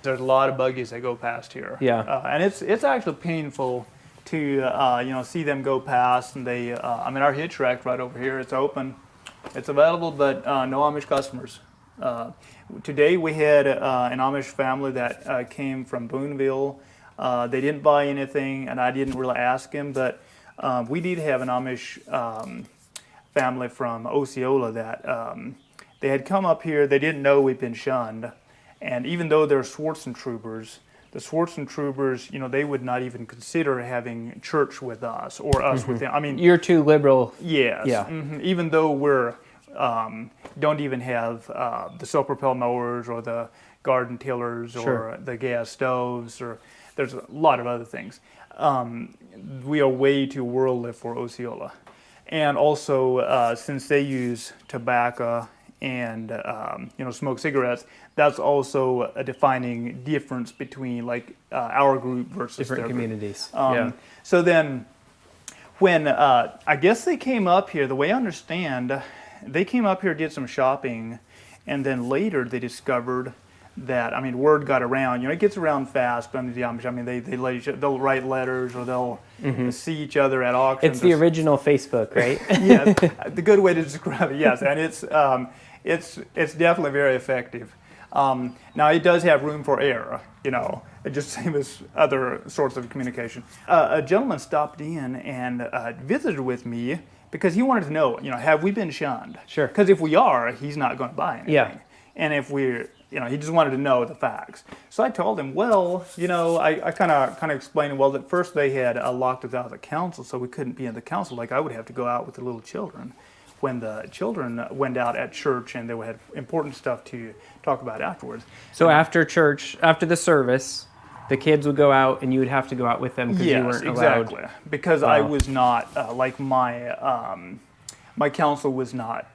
Speaker 2: There's a lot of buggies that go past here.
Speaker 1: Yeah.
Speaker 2: And it's actually painful to see them go past, and they our hitch rack right over here, it's open, it's available, but no Amish customers. Today we had an Amish family that came from Boonville. They didn't buy anything, and I didn't really ask him, but we did have an Amish family from Osceola that they had come up here. They didn't know we'd been shunned, and even though they're Swartzentroopers, the Swartzentroopers, they would not even consider having church with us or us with them. I mean,
Speaker 1: You're too liberal.
Speaker 2: yes.
Speaker 1: Yeah.
Speaker 2: Even though we're don't even have the self-propelled mowers or the garden tillers
Speaker 1: Sure.
Speaker 2: or the gas stoves, or there's a lot of other things. We are way too worldly for Osceola. And also, since they use tobacco and smoke cigarettes, that's also a defining difference between like our group versus
Speaker 1: Different
Speaker 2: their group.
Speaker 1: communities.
Speaker 2: So then, when I guess they came up here, the way I understand, they came up here, did some shopping, and then later they discovered that, word got around. It gets around fast, but the Amish, they'll write letters, or they'll see each other at auctions.
Speaker 1: It's the original Facebook, right?
Speaker 2: Yeah, the good way to describe it, yes, and it's definitely very effective. Now it does have room for error, just same as other sorts of communication. A gentleman stopped in and visited with me because he wanted to know, have we been shunned?
Speaker 1: Sure.
Speaker 2: Because if we are, he's not going to buy anything.
Speaker 1: Yeah.
Speaker 2: And if we're, he just wanted to know the facts. So I told him, well, I kind of explained, well, at first they had locked us out of the council, so we couldn't be in the council. Like I would have to go out with the little children. When the children went out at church, and they had important stuff to talk about afterwards.
Speaker 1: So after church, after the service, the kids would go out, and you would have to go out with them because you weren't allowed.
Speaker 2: Exactly. Because I was not like my counsel was not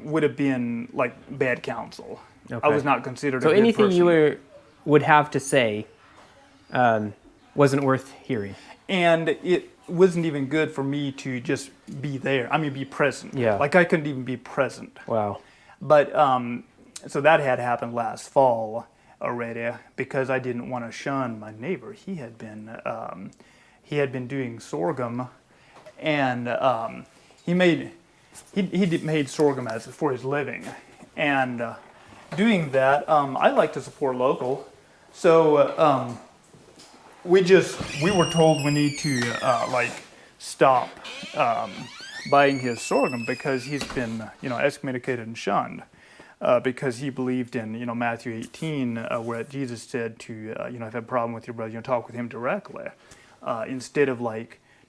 Speaker 2: would have been like bad counsel.
Speaker 1: Okay.
Speaker 2: I was not considered.
Speaker 1: So
Speaker 2: a good
Speaker 1: anything
Speaker 2: person.
Speaker 1: you would have to say wasn't worth hearing.
Speaker 2: And it wasn't even good for me to just be there. Be present.
Speaker 1: Yeah.
Speaker 2: Like I couldn't even be present.
Speaker 1: Wow.
Speaker 2: But so that had happened last fall already, because I didn't want to shun my neighbor. He had been doing sorghum, and he made sorghum for his living, and doing that, I like to support local. So we were told we need to stop buying his sorghum because he's been excommunicated and shunned. Because he believed in Matthew 18, where Jesus said to if you have a problem with your brother, talk with him directly, instead of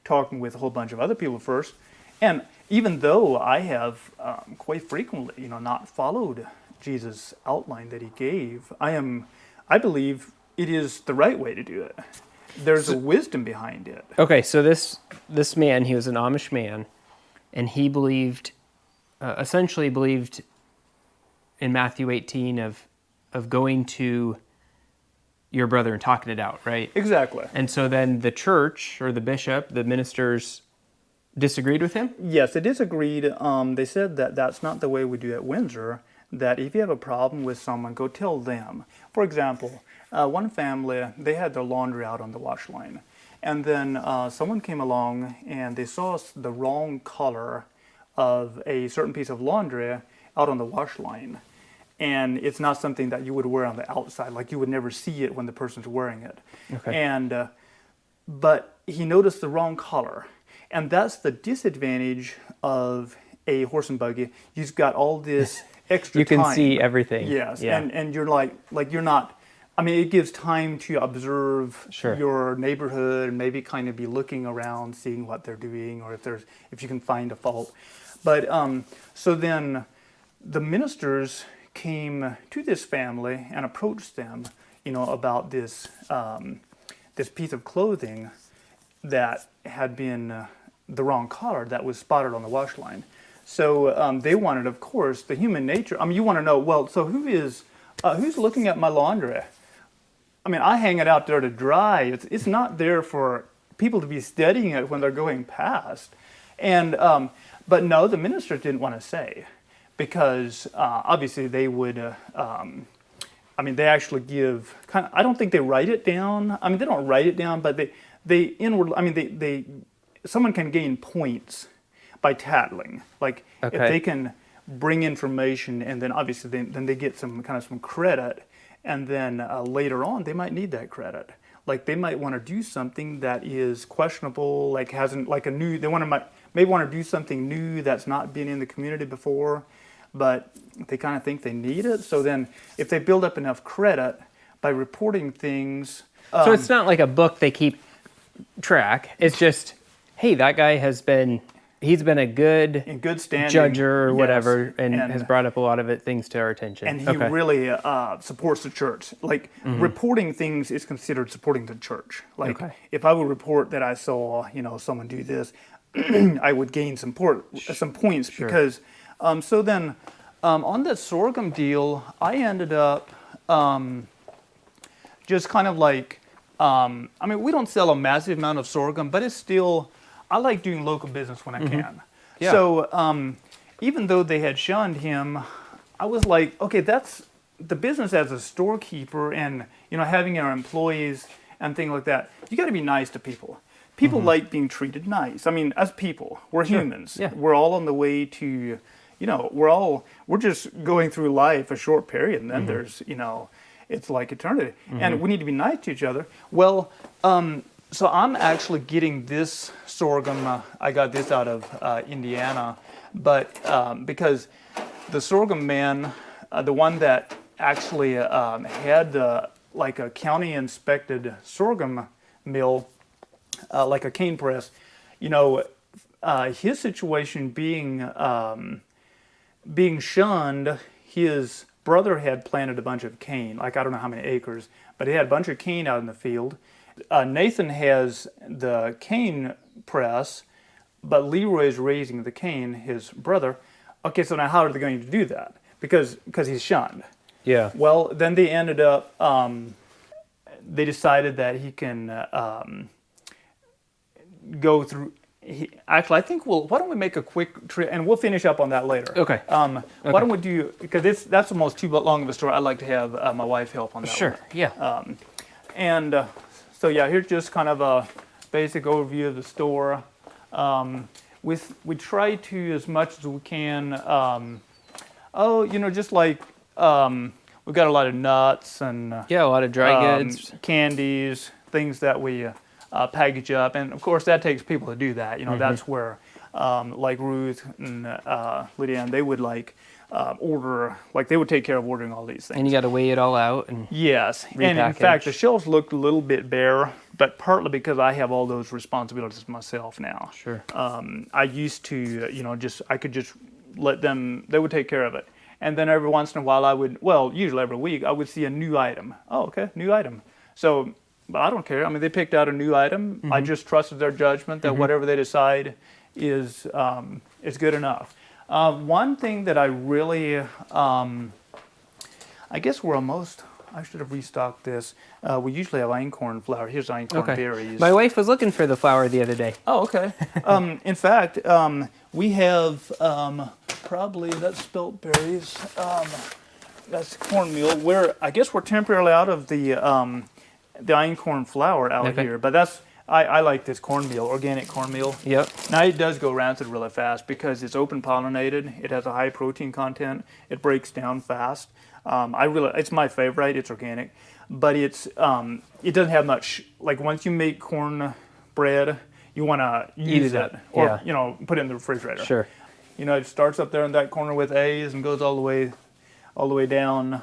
Speaker 2: talking with a whole bunch of other people first. And even though I have quite frequently not followed Jesus' outline that he gave, I believe it is the right way to do it. There's a wisdom behind it.
Speaker 1: Okay, so this man, he was an Amish man, and he essentially believed in Matthew 18 of going to your brother and talking it out, right?
Speaker 2: Exactly.
Speaker 1: And so then the church or the bishop, the ministers, disagreed with him?
Speaker 2: Yes, they disagreed. They said that that's not the way we do at Windsor, that if you have a problem with someone, go tell them. For example, one family, they had their laundry out on the wash line. And then someone came along and they saw the wrong color of a certain piece of laundry out on the wash line. And it's not something that you would wear on the outside, like you would never see it when the person's wearing it.
Speaker 1: Okay.
Speaker 2: And but he noticed the wrong color. And that's the disadvantage of a horse and buggy. You've got all this extra
Speaker 1: You can
Speaker 2: time.
Speaker 1: see everything.
Speaker 2: Yes,
Speaker 1: Yeah.
Speaker 2: and you're like you're not I mean, it gives time to observe
Speaker 1: Sure.
Speaker 2: your neighborhood and maybe kind of be looking around, seeing what they're doing, or if you can find a fault. But so then the ministers came to this family and approached them, about this this piece of clothing that had been the wrong color, that was spotted on the wash line. So they wanted, of course, the human nature. I mean, you want to know, well, so who's looking at my laundry? I mean, I hang it out there to dry. It's not there for people to be studying it when they're going past. And but no, the minister didn't want to say, because obviously they would. I mean, they actually give kind of. I don't think they write it down. I mean, they don't write it down, but they inward. I mean, they someone can gain points by tattling. Like if they can bring information, and then obviously then they get some credit. And then later on, they might need that credit. Like they might want to do something that is questionable, like hasn't like a new. They may want to do something new that's not been in the community before, but they kind of think they need it. So then, if they build up enough credit by reporting things,
Speaker 1: so it's not like a book they keep track. It's just, hey, that guy he's been a good
Speaker 2: in good standing
Speaker 1: judger or whatever, and has brought up a lot of things to our attention.
Speaker 2: And he really supports the church. Like reporting things is considered supporting the church. Like if I would report that I saw, someone do this, I would gain some points because. So then, on that sorghum deal, I ended up just kind of like. I mean, we don't sell a massive amount of sorghum, but it's still. I like doing local business when I can. Yeah. So even though they had shunned him, I was like, okay, that's the business as a storekeeper, and having our employees and things like that. You got to be nice to people. People like being treated nice. I mean, as people, we're humans. Yeah. We're all on the way to, we're just going through life a short period, and then there's, it's like eternity, and we need to be nice to each other. Well. So I'm actually getting this sorghum. I got this out of Indiana, but because the sorghum man, the one that actually had like a county inspected sorghum mill, like a cane press, his situation being shunned, his brother had planted a bunch of cane, like I don't know how many acres, but he had a bunch of cane out in the field. Nathan has the cane press, but Leroy is raising the cane, his brother. Okay, so now how are they going to do that? Because he's shunned. Yeah. Well, then they ended up, they decided that he can go through. Actually, I think why don't we make a quick trip, and we'll finish up on that later. Okay. Why don't we do, because that's almost too long of a story. I'd like to have my wife help on that. Sure, one. Yeah. So yeah, here's just kind of a basic overview of the store. We try to, as much as we can, just like we've got a lot of nuts and a lot of dry goods, candies, things that we package up, and of course that takes people to do that. That's where like Ruth and Lydia, and they would order, like they would take care of ordering all these things. And you got to weigh it all out and yes. And in fact, the shelves looked a little bit bare, but partly because I have all those responsibilities myself now. Sure. I used to, I could just let them. They would take care of it, and then every once in a while, usually every week, I would see a new item. Oh, okay, new item. So, but I don't care. I mean, they picked out a new item. I just trusted their judgment that whatever they decide is good enough. One thing that I really, I guess I should have restocked this. We usually have einkorn flour. Here's einkorn berries. My wife was looking for the flour the other day. Oh, okay. In fact, we have probably, that's spelt berries. That's cornmeal. I guess we're temporarily out of the einkorn flour out here, but that's, I like this cornmeal, organic cornmeal. Yep. Now it does go rancid really fast because it's open pollinated. It has a high protein content. It breaks down fast. It's my favorite. It's organic, but it doesn't have much. Like once you make corn bread, you want to use it or put it in the refrigerator. Sure. It starts up there in that corner with A's and goes all the way down.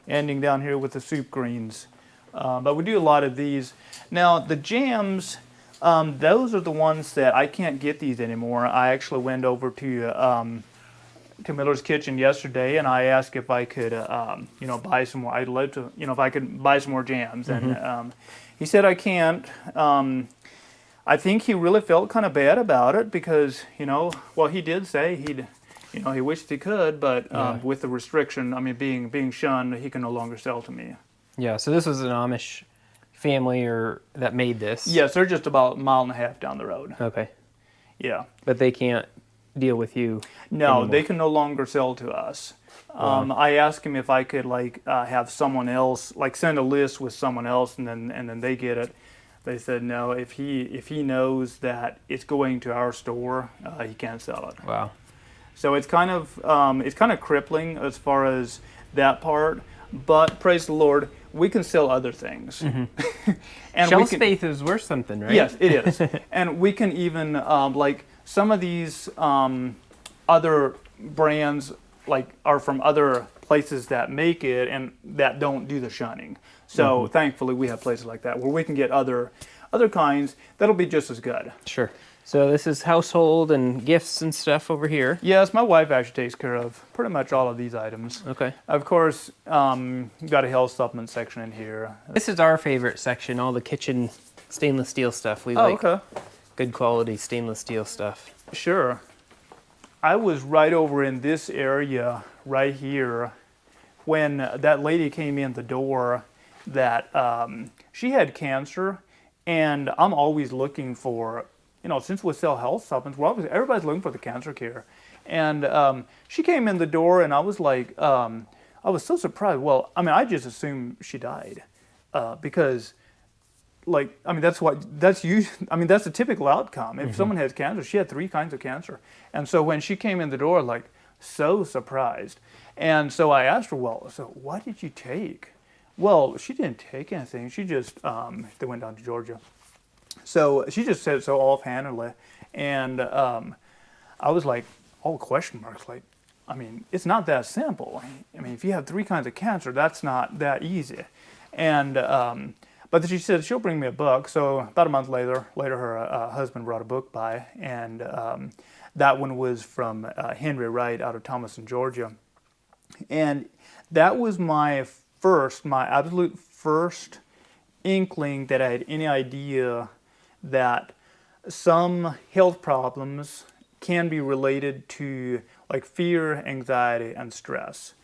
Speaker 2: ending down here with the soup greens. But we do a lot of these. Now the jams, those are the ones that I can't get these anymore. I actually went over to Miller's Kitchen yesterday, and I asked if I could, buy some more. I'd love to, if I could buy some more jams. And he said I can't. I think he really felt kind of bad about it because, he did say he wished he could, but with the restriction, being shunned, he can no longer sell to me.
Speaker 1: Yeah, so this was an Amish family that made this?
Speaker 2: Yes, they're just about a mile and a half down the road.
Speaker 1: Okay.
Speaker 2: Yeah.
Speaker 1: But they can't deal with you
Speaker 2: No,
Speaker 1: anymore.
Speaker 2: They can no longer sell to us.
Speaker 1: Wow.
Speaker 2: I asked him if I could have someone else, send a list with someone else, and then they get it. They said no. If he knows that it's going to our store, he can't sell it.
Speaker 1: Wow.
Speaker 2: So it's kind of crippling as far as that part. But praise the Lord, we can sell other things.
Speaker 1: Mm-hmm.
Speaker 2: And
Speaker 1: Shelf space is worth something, right?
Speaker 2: Yes, it is. And we can even some of these other brands are from other places that make it and that don't do the shunning. So thankfully we have places like that where we can get other kinds that'll be just as good. Sure.
Speaker 1: So this is household and gifts and stuff over here.
Speaker 2: Yes, my wife actually takes care of pretty much all of these items.
Speaker 1: Okay.
Speaker 2: Of course, got a health supplement section in here.
Speaker 1: This is our favorite section, all the kitchen stainless steel stuff. We like good quality stainless steel stuff.
Speaker 2: Sure. I was right over in this area right here when that lady came in the door that she had cancer, and I'm always looking for, since we sell health supplements, everybody's looking for the cancer care. And she came in the door, and I was like, I was so surprised. Well, I just assumed she died because, that's the typical outcome. If someone has cancer, she had 3 kinds of cancer. And so when she came in the door, so surprised. And so I asked her, well, so what did you take? Well, she didn't take anything. She just, they went down to Georgia. So she just said it so offhandedly. And I was like, all question marks, it's not that simple. If you have 3 kinds of cancer, that's not that easy. And, but she said she'll bring me a book. So about a month later her husband brought a book by. And that one was from Henry Wright out of Thomaston, Georgia. And that was my absolute first inkling that I had any idea that some health problems can be related to fear, anxiety, and stress.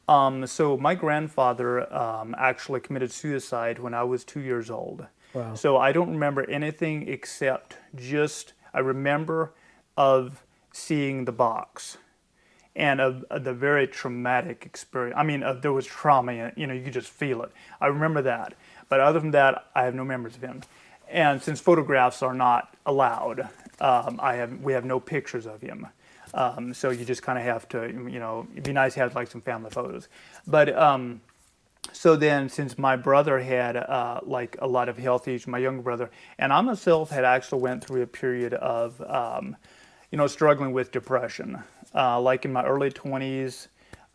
Speaker 2: So my grandfather actually committed suicide when I was 2 years old.
Speaker 1: Wow.
Speaker 2: So I don't remember anything except I remember of seeing the box and of the very traumatic experience. There was trauma, you could just feel it. I remember that. But other than that, I have no memories of him. And since photographs are not allowed, we have no pictures of him. So you just kind of have to, it'd be nice to have some family photos. But so then, since my brother had a lot of health issues, my younger brother, and I myself had actually went through a period of, struggling with depression, in my early 20s,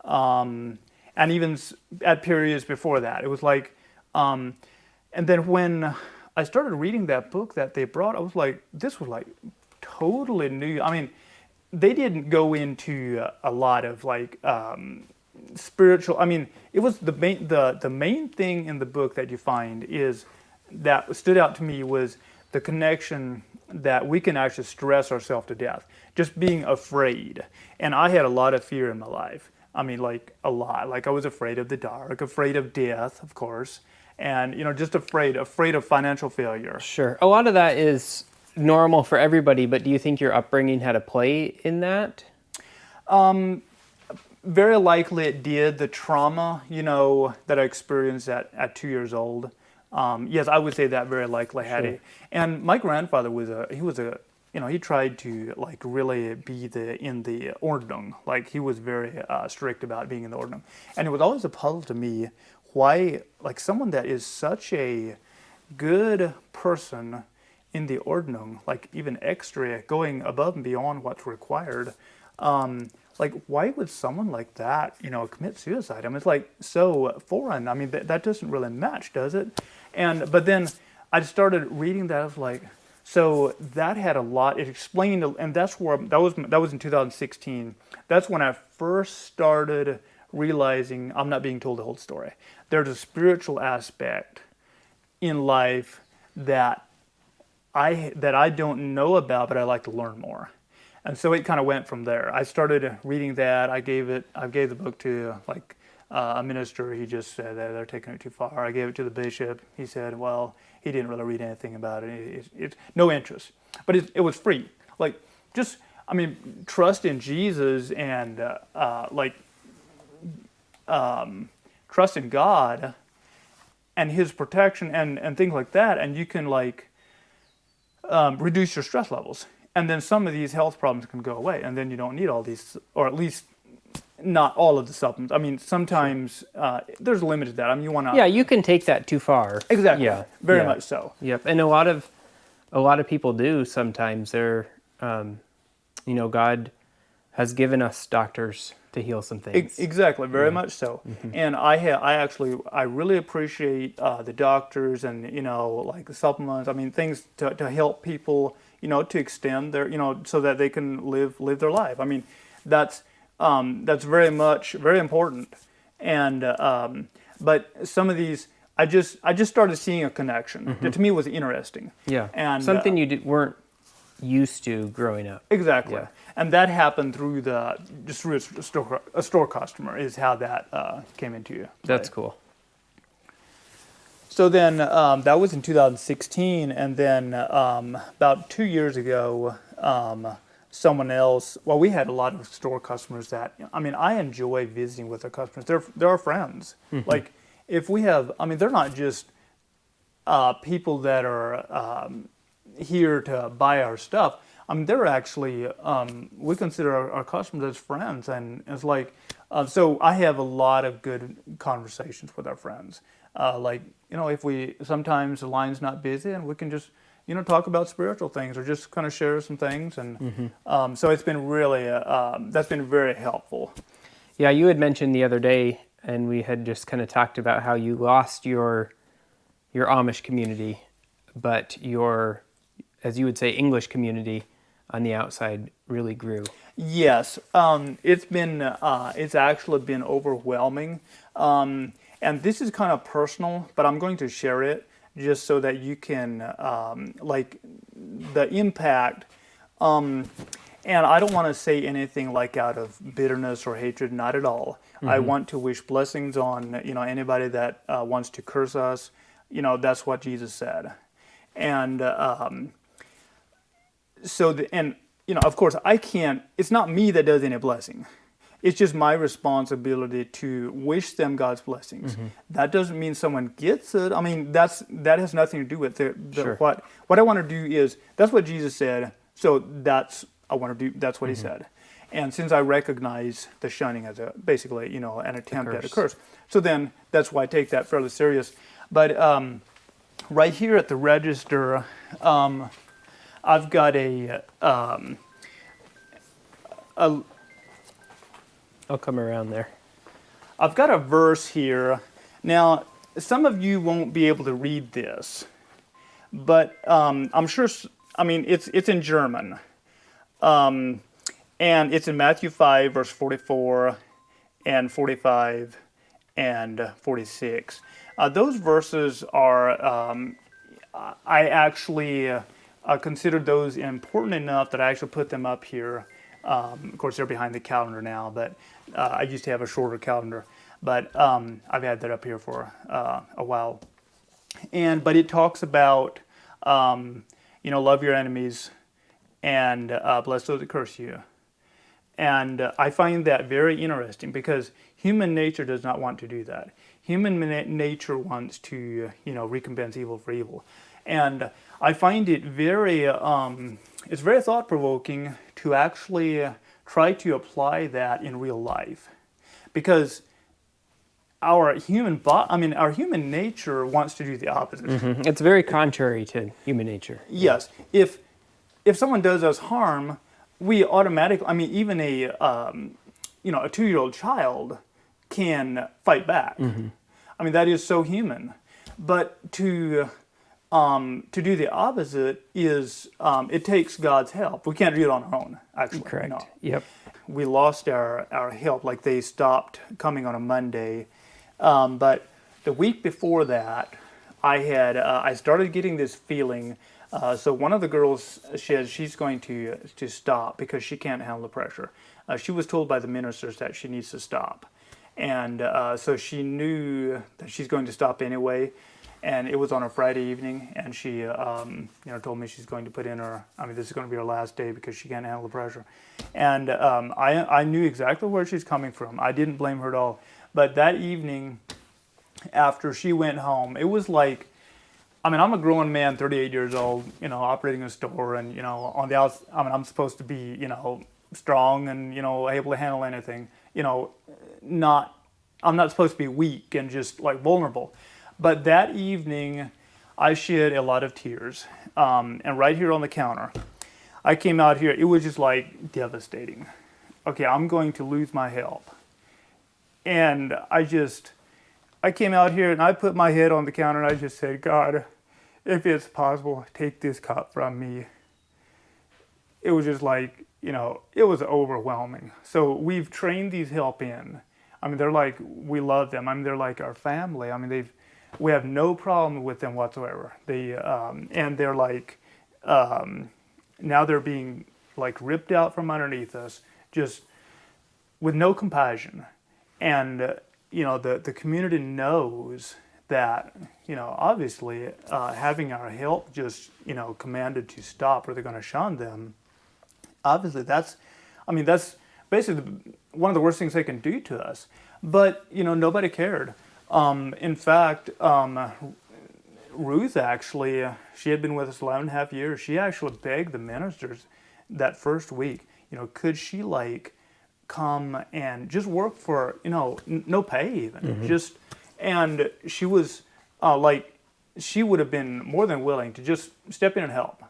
Speaker 2: and even at periods before that. It was and then when I started reading that book that they brought, I was like, this was totally new. They didn't go into a lot of spiritual. It was the main thing in the book that you find is that stood out to me was the connection that we can actually stress ourselves to death, just being afraid. And I had a lot of fear in my life. A lot. I was afraid of the dark, afraid of death, of course, and just afraid of financial failure.
Speaker 1: Sure. A lot of that is normal for everybody, but do you think your upbringing had a play in that?
Speaker 2: Very likely it did. The trauma, that I experienced at 2 years old. Yes, I would say that very likely had it. And my grandfather he tried to really be in the ordnung. He was very strict about being in the ordnung. And it was always a puzzle to me why someone that is such a good person in the ordnung, even extra, going above and beyond what's required, like, why would someone like that, commit suicide? I mean, it's like so foreign. I mean, that doesn't really match, does it? But then I started reading that. I was like, so that had a lot. It explained, and that's where that was in 2016. That's when I first started realizing I'm not being told the whole story. There's a spiritual aspect in life that I don't know about, but I like to learn more. And so it kind of went from there. I started reading that. I gave the book to a minister. He just said that they're taking it too far. I gave it to the bishop. He said, well, he didn't really read anything about it. It's no interest. But it was free. Like, just, I mean, trust in Jesus and trust in God and His protection and things like that, and you can reduce your stress levels. And then some of these health problems can go away, and then you don't need all these, or at least not all of the supplements. I mean, sometimes there's a limit to that. I mean, you want to.
Speaker 1: Yeah, you can take that too far.
Speaker 2: Exactly.
Speaker 1: Yeah,
Speaker 2: very much so.
Speaker 1: Yep, and a lot of people do sometimes. They're, God has given us doctors to heal some things.
Speaker 2: Exactly, very much so. Mm-hmm. And I really appreciate the doctors and like the supplements. I mean, things to help people, to extend their, so that they can live their life. I mean, that's very important. And but some of these, I just started seeing a connection that to me was interesting.
Speaker 1: Yeah,
Speaker 2: and
Speaker 1: something you weren't used to growing up.
Speaker 2: Exactly.
Speaker 1: Yeah.
Speaker 2: And that happened through a store customer is how that came into you.
Speaker 1: That's cool.
Speaker 2: So then that was in 2016, and then about 2 years ago, someone else. Well, we had a lot of store customers that. I mean, I enjoy visiting with our customers. They're our friends. Mm-hmm. Like if we have, I mean, they're not just people that are here to buy our stuff. I mean, they're actually, we consider our customers as friends, and it's like, so I have a lot of good conversations with our friends. If sometimes the line's not busy, and we can just, talk about spiritual things or just kind of share some things, and mm-hmm. So it's been really, that's been very helpful.
Speaker 1: Yeah, you had mentioned the other day, and we had just kind of talked about how you lost your Amish community, but your, as you would say, English community on the outside really grew.
Speaker 2: Yes, it's actually been overwhelming, and this is kind of personal, but I'm going to share it just so that you can the impact. And I don't want to say anything like out of bitterness or hatred, not at all. Mm-hmm. I want to wish blessings on anybody that wants to curse us. That's what Jesus said, and. Of course, I can't, it's not me that does any blessing. It's just my responsibility to wish them God's blessings. Mm-hmm. That doesn't mean someone gets it. I mean, that has nothing to do with it. Sure. What I want to do is, that's what Jesus said, so that's what mm-hmm. He said. And since I recognize the shunning as basically, an attempt at a curse, so then that's why I take that fairly serious. But right here at the register, I've got
Speaker 1: I'll come around there.
Speaker 2: I've got a verse here. Now, some of you won't be able to read this, but I'm sure. I mean, it's in German, and it's in Matthew 5, verse 44, and 45, and 46. Those verses are. I actually. Considered those important enough that I actually put them up here. Of course, they're behind the calendar now, but I used to have a shorter calendar. But I've had that up here for a while. But it talks about, love your enemies and bless those that curse you. And I find that very interesting because human nature does not want to do that. Human nature wants to, recompense evil for evil. And I find it very, it's very thought-provoking to actually try to apply that in real life, because our human nature wants to do the opposite.
Speaker 1: Mm-hmm. It's very contrary to human nature.
Speaker 2: Yes, if someone does us harm, we automatically, I mean, even a a 2-year-old child can fight back. I mean, that is so human. But to do the opposite is it takes God's help. We can't do it on our own, actually.
Speaker 1: Correct.
Speaker 2: No.
Speaker 1: Yep.
Speaker 2: We lost our help. Like, they stopped coming on a Monday. But the week before that, I started getting this feeling. So one of the girls says she's going to stop because she can't handle the pressure. She was told by the ministers that she needs to stop. And so she knew that she's going to stop anyway. And it was on a Friday evening, and she, told me she's going to put in this is going to be her last day because she can't handle the pressure. And I knew exactly where she's coming from. I didn't blame her at all. But that evening, after she went home, it was like, I'm a grown man, 38 years old, operating a store, and, on the outside, I'm supposed to be, strong and, able to handle anything, I'm not supposed to be weak and just like vulnerable. But that evening, I shed a lot of tears. And right here on the counter, I came out here, it was just like devastating. Okay, I'm going to lose my help. And I came out here and I put my head on the counter and I just said, God, if it's possible, take this cup from me. It was just like, it was overwhelming. So we've trained these help in. They're like, we love them. They're like our family. We have no problem with them whatsoever. And they're like, now they're being like ripped out from underneath us, just with no compassion. And, the community knows that, obviously having our help just, commanded to stop or they're going to shun them. Obviously that's basically one of the worst things they can do to us. But, nobody cared. In fact, Ruth actually, she had been with us 11 and a half years. She actually begged the ministers that first week, could she come and just work for, no pay even. And she was she would have been more than willing to just step in and help.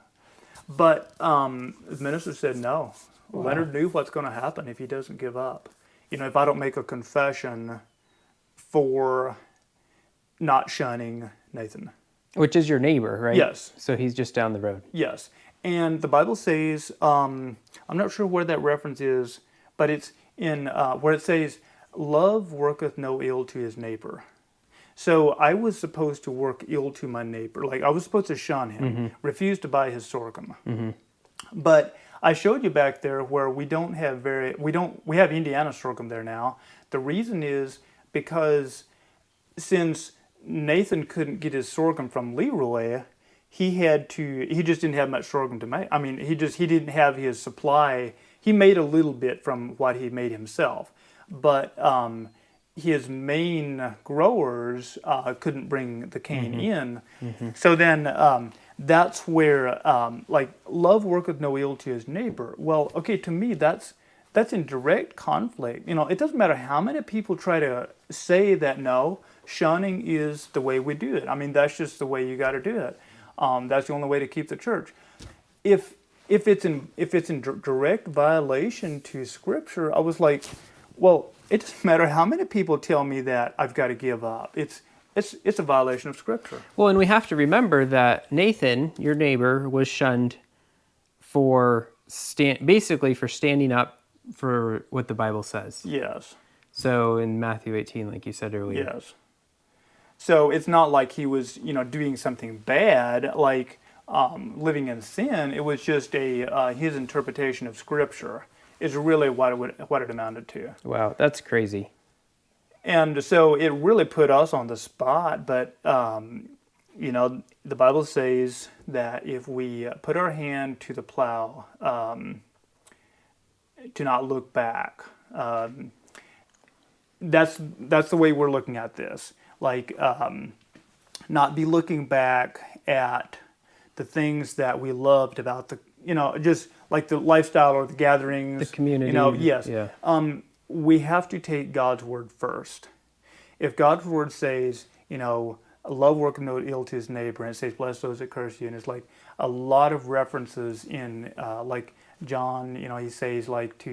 Speaker 2: But the minister said no. Wow. Leonard knew what's going to happen if he doesn't give up. If I don't make a confession for not shunning Nathan.
Speaker 1: Which is your neighbor, right?
Speaker 2: Yes.
Speaker 1: So he's just down the road.
Speaker 2: Yes. And the Bible says, I'm not sure where that reference is, but it's in where it says, love worketh no ill to his neighbor. So I was supposed to work ill to my neighbor. Like, I was supposed to shun him, refuse to buy his sorghum. But I showed you back there where we have Indiana sorghum there now. The reason is because since Nathan couldn't get his sorghum from Leroy, he just didn't have much sorghum to make. He didn't have his supply. He made a little bit from what he made himself, but his main growers couldn't bring the cane in. So then that's where love worketh no ill to his neighbor. Well, okay, to me that's in direct conflict. It doesn't matter how many people try to say that no, shunning is the way we do it. That's just the way you got to do it. That's the only way to keep the church. If it's in direct violation to Scripture, I was like, well, it doesn't matter how many people tell me that I've got to give up. It's a violation of Scripture.
Speaker 1: Well, and we have to remember that Nathan, your neighbor, was shunned for basically for standing up for what the Bible says.
Speaker 2: Yes.
Speaker 1: So in Matthew 18, like you said earlier.
Speaker 2: Yes. So it's not like he was, doing something bad, like living in sin. It was just his interpretation of Scripture is really what it amounted to.
Speaker 1: Wow, that's crazy.
Speaker 2: And so it really put us on the spot. But the Bible says that if we put our hand to the plow, to not look back. That's the way we're looking at this. Not be looking back at the things that we loved about the, just like the lifestyle or the gatherings.
Speaker 1: The community.
Speaker 2: Yes.
Speaker 1: Yeah.
Speaker 2: We have to take God's word first. If God's word says, love worketh no ill to his neighbor, and it says, bless those that curse you, and it's like a lot of references in, John, he says like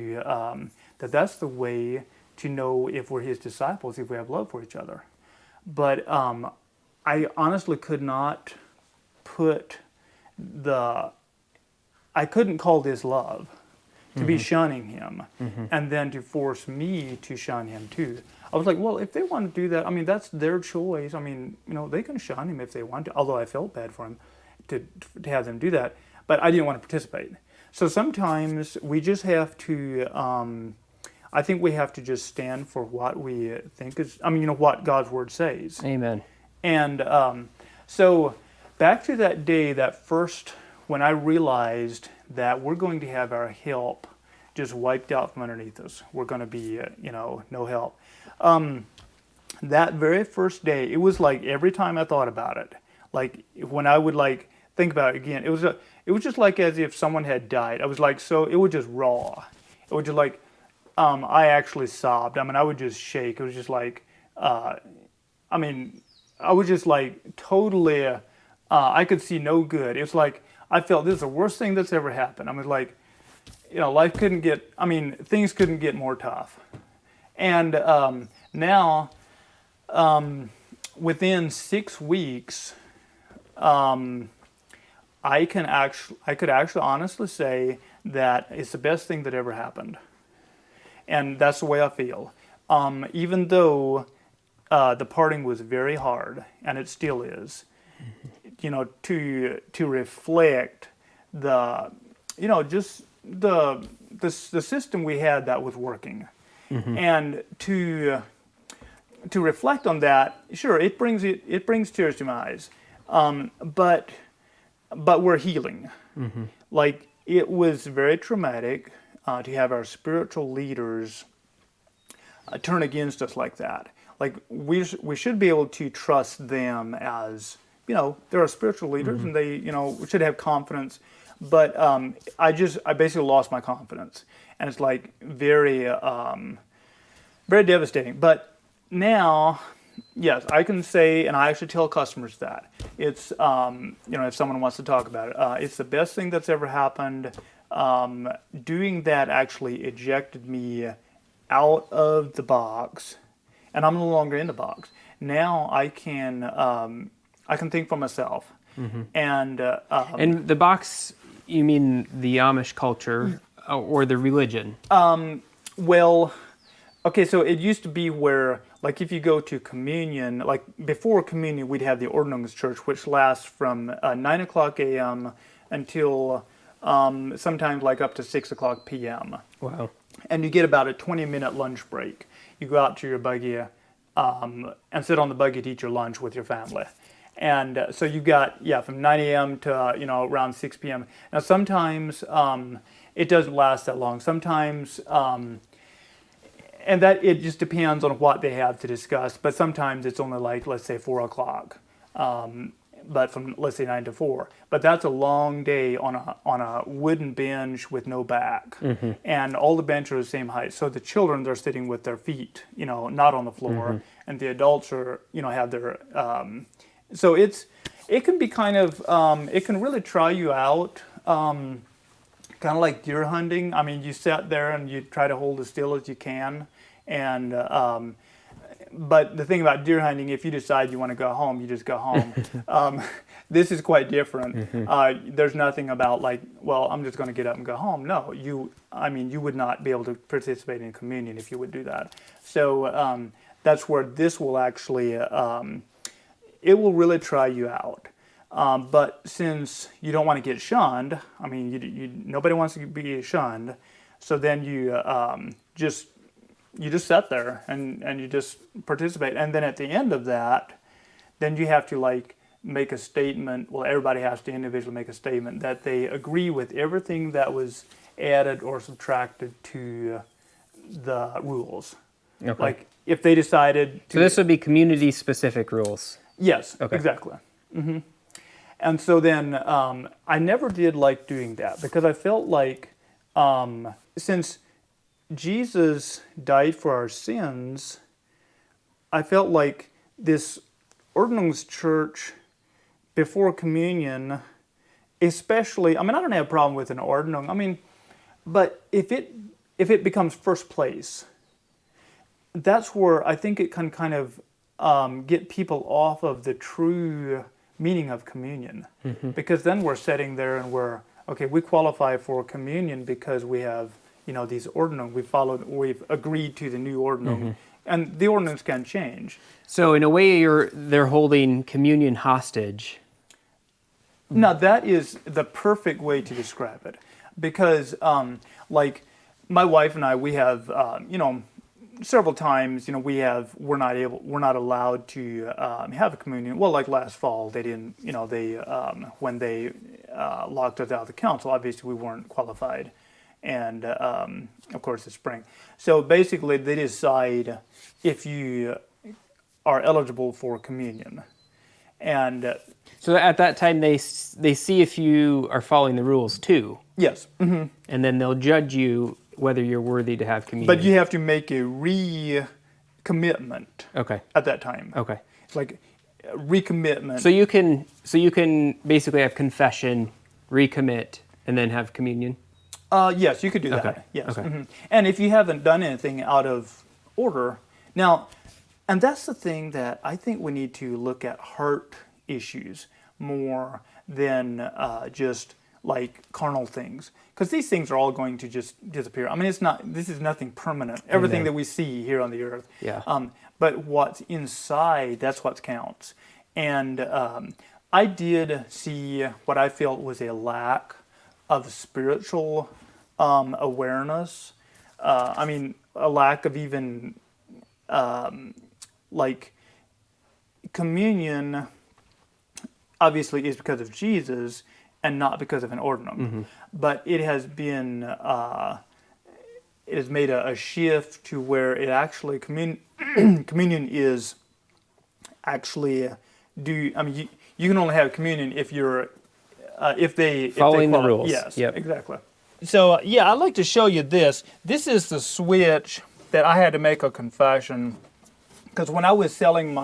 Speaker 2: that's the way to know if we're his disciples, if we have love for each other. But I honestly could not put I couldn't call this love to be shunning him and then to force me to shun him too. I was like, well, if they want to do that, that's their choice. They can shun him if they want to, although I felt bad for him to have them do that, but I didn't want to participate. So sometimes we just have to, I think we have to just stand for what we think is, what God's word says.
Speaker 1: Amen.
Speaker 2: And so back to that day, when I realized that we're going to have our help just wiped out from underneath us. We're going to be, no help. That very first day, it was like every time I thought about it, like when I would like think about it again, it was just like as if someone had died. I was like, so it was just raw. It was just like, I actually sobbed. I would just shake. It was just like, I was just like totally, I could see no good. It was like, I felt this is the worst thing that's ever happened. I was like, life couldn't get, things couldn't get more tough. And now, within 6 weeks, I could actually honestly say that it's the best thing that ever happened. And that's the way I feel. Even though the parting was very hard, and it still is, to reflect just the system we had that was working, and to reflect on that. Sure, it brings tears to my eyes, but we're healing. Like it was very traumatic to have our spiritual leaders turn against us like that. Like we should be able to trust them as they're our spiritual leaders, and they we should have confidence. But I basically lost my confidence, and it's like very very devastating. But now, yes, I can say, and I actually tell customers that it's if someone wants to talk about it, it's the best thing that's ever happened. Doing that actually ejected me out of the box, and I'm no longer in the box. Now I can think for myself, and
Speaker 1: the box, you mean the Amish culture or the religion?
Speaker 2: Well, okay, so it used to be where, like, if you go to communion, like before communion, we'd have the Ordnungschurch, which lasts from 9 o'clock a.m. until sometimes like up to 6 o'clock p.m.
Speaker 1: Wow.
Speaker 2: And you get about a 20-minute lunch break. You go out to your buggy and sit on the buggy to eat your lunch with your family. And so you got, from 9 a.m. to, around 6 p.m. Now, sometimes it doesn't last that long. Sometimes, and that it just depends on what they have to discuss. But sometimes it's only like, let's say, 4 o'clock. But from, let's say, 9 to 4. But that's a long day on a wooden bench with no back. And all the benches are the same height. So the children, they're sitting with their feet, not on the floor. And the adults are, have their... So it can be kind of, it can really try you out, kind of like deer hunting. You sit there and you try to hold as still as you can. And, but the thing about deer hunting, if you decide you want to go home, you just go home. This is quite different. There's nothing about like, well, I'm just going to get up and go home. No, you would not be able to participate in communion if you would do that. So that's where this will actually... it will really try you out. But since you don't want to get shunned, nobody wants to be shunned, so then you just sit there and you just participate. And then at the end of that, then you have to like make a statement. Well, everybody has to individually make a statement that they agree with everything that was added or subtracted to the rules. Okay. Like if they decided to...
Speaker 1: So this would be community-specific rules.
Speaker 2: Yes, okay. Exactly. And so then I never did like doing that because I felt like since Jesus died for our sins, I felt like this Ordnungschurch before communion, especially, I don't have a problem with an Ordnung. But if it becomes first place, that's where I think it can kind of get people off of the true meaning of communion, because then we're sitting there and we qualify for communion because we have these ordinances, we've agreed to the new ordinance, and the ordinance can change.
Speaker 1: So in a way, they're holding communion hostage.
Speaker 2: Now that is the perfect way to describe it, because like my wife and I, we have several times we're not allowed to have a communion. Well, like last fall, they didn't. When they locked us out of the council, obviously we weren't qualified, and of course this spring. So basically, they decide if you are eligible for communion, and
Speaker 1: so at that time they see if you are following the rules too.
Speaker 2: Yes,
Speaker 1: and then they'll judge you whether you're worthy to have communion.
Speaker 2: But you have to make a recommitment.
Speaker 1: Okay.
Speaker 2: At that time.
Speaker 1: Okay.
Speaker 2: It's like a recommitment.
Speaker 1: So you can basically have confession, recommit, and then have communion.
Speaker 2: Yes, you could do that.
Speaker 1: Okay.
Speaker 2: Yes.
Speaker 1: Okay.
Speaker 2: And if you haven't done anything out of order, now, and that's the thing that I think we need to look at heart issues more than just like carnal things, because these things are all going to just disappear. I mean, this is nothing permanent. Everything that we see here on the earth.
Speaker 1: Yeah.
Speaker 2: But what's inside, that's what counts. And I did see what I felt was a lack of spiritual awareness. A lack of even like communion. Obviously, is because of Jesus and not because of an ordinance. But it has been, it has made a shift to where it actually, communion is actually, you can only have communion if you're, if they
Speaker 1: following the rules.
Speaker 2: Yes,
Speaker 1: yep.
Speaker 2: Exactly. So, I'd like to show you this. This is the switch that I had to make a confession, because when I was selling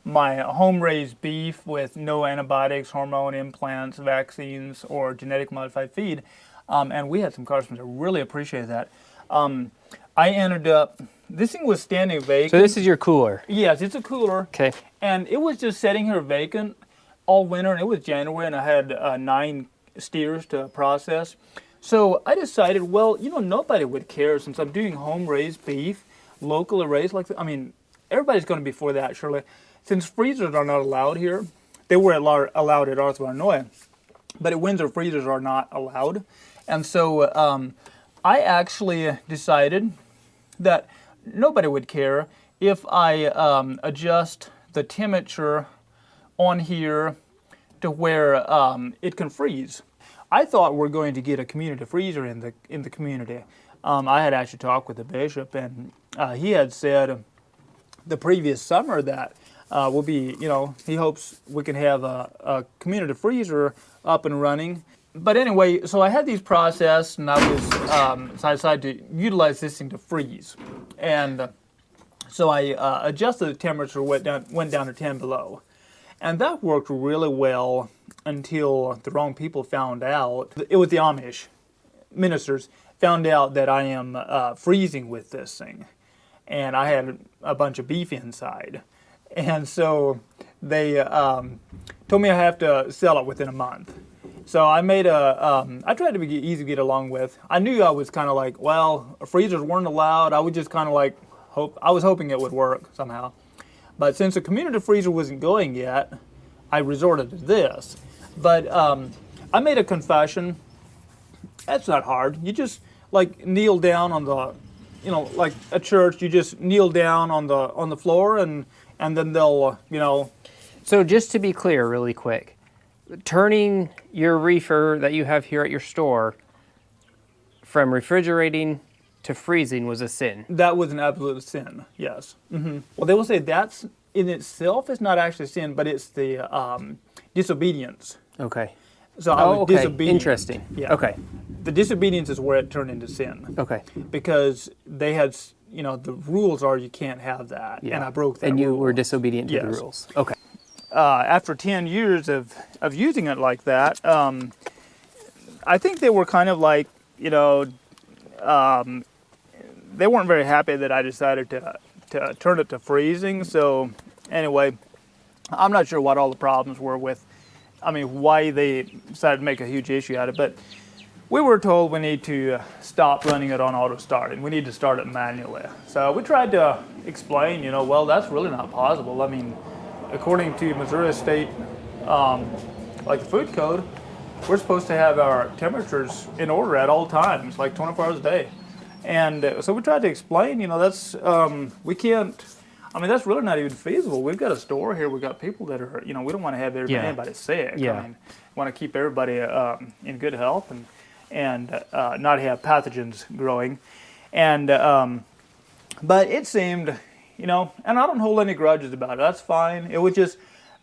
Speaker 2: my home-raised beef with no antibiotics, hormone implants, vaccines, or genetic modified feed, and we had some customers that really appreciated that. I ended up, this thing was standing vacant.
Speaker 1: So this is your cooler.
Speaker 2: Yes, it's a cooler.
Speaker 1: Okay.
Speaker 2: And it was just sitting here vacant all winter, and it was January, and I had 9 steers to process. So I decided, well, nobody would care since I'm doing home-raised beef, locally raised like that. I mean, everybody's going to be for that, surely. Since freezers are not allowed here, they were allowed at Arthur, Illinois, but at Windsor, freezers are not allowed. And so I actually decided that nobody would care if I adjust the temperature on here to where it can freeze. I thought we're going to get a community freezer in the community. I had actually talked with the bishop, and he had said the previous summer that will be, he hopes we can have a community freezer up and running. But anyway, so I had these processed, and so I decided to utilize this thing to freeze. And so I adjusted the temperature, went down to 10 below. And that worked really well until the wrong people found out. It was the Amish ministers found out that I am freezing with this thing. And I had a bunch of beef inside. And so they told me I have to sell it within a month. So I made I tried to be easy to get along with. I knew I was kind of like, well, freezers weren't allowed. I would just kind of like I was hoping it would work somehow. But since the community freezer wasn't going yet, I resorted to this. But I made a confession. That's not hard. You just like kneel down on the, like a church, you just kneel down on the floor and then they'll,
Speaker 1: So just to be clear really quick, turning your reefer that you have here at your store from refrigerating to freezing was a sin.
Speaker 2: That was an absolute sin, yes. Mm-hmm. Well, they will say that's in itself is not actually sin, but it's the disobedience.
Speaker 1: Okay.
Speaker 2: So I was
Speaker 1: okay.
Speaker 2: disobedient.
Speaker 1: Interesting.
Speaker 2: Yeah.
Speaker 1: Okay.
Speaker 2: The disobedience is where it turned into sin.
Speaker 1: Okay.
Speaker 2: Because they had, the rules are you can't have that, and I broke that
Speaker 1: And you
Speaker 2: rule.
Speaker 1: were disobedient to the
Speaker 2: Yes.
Speaker 1: rules. Okay.
Speaker 2: After 10 years of using it like that, I think they were kind of like, they weren't very happy that I decided to turn it to freezing. So anyway, I'm not sure what all the problems were with, why they decided to make a huge issue out of it. But we were told we need to stop running it on auto start and we need to start it manually. So we tried to explain, well, that's really not possible. According to Missouri State, like the food code, we're supposed to have our temperatures in order at all times, like 24 hours a day. And so we tried to explain, that's, we can't, that's really not even feasible. We've got a store here, we've got people that are, we don't want to have anybody sick.
Speaker 1: Yeah.
Speaker 2: We want to keep everybody in good health and not have pathogens growing. And, but it seemed, and I don't hold any grudges about it, that's fine. It was just,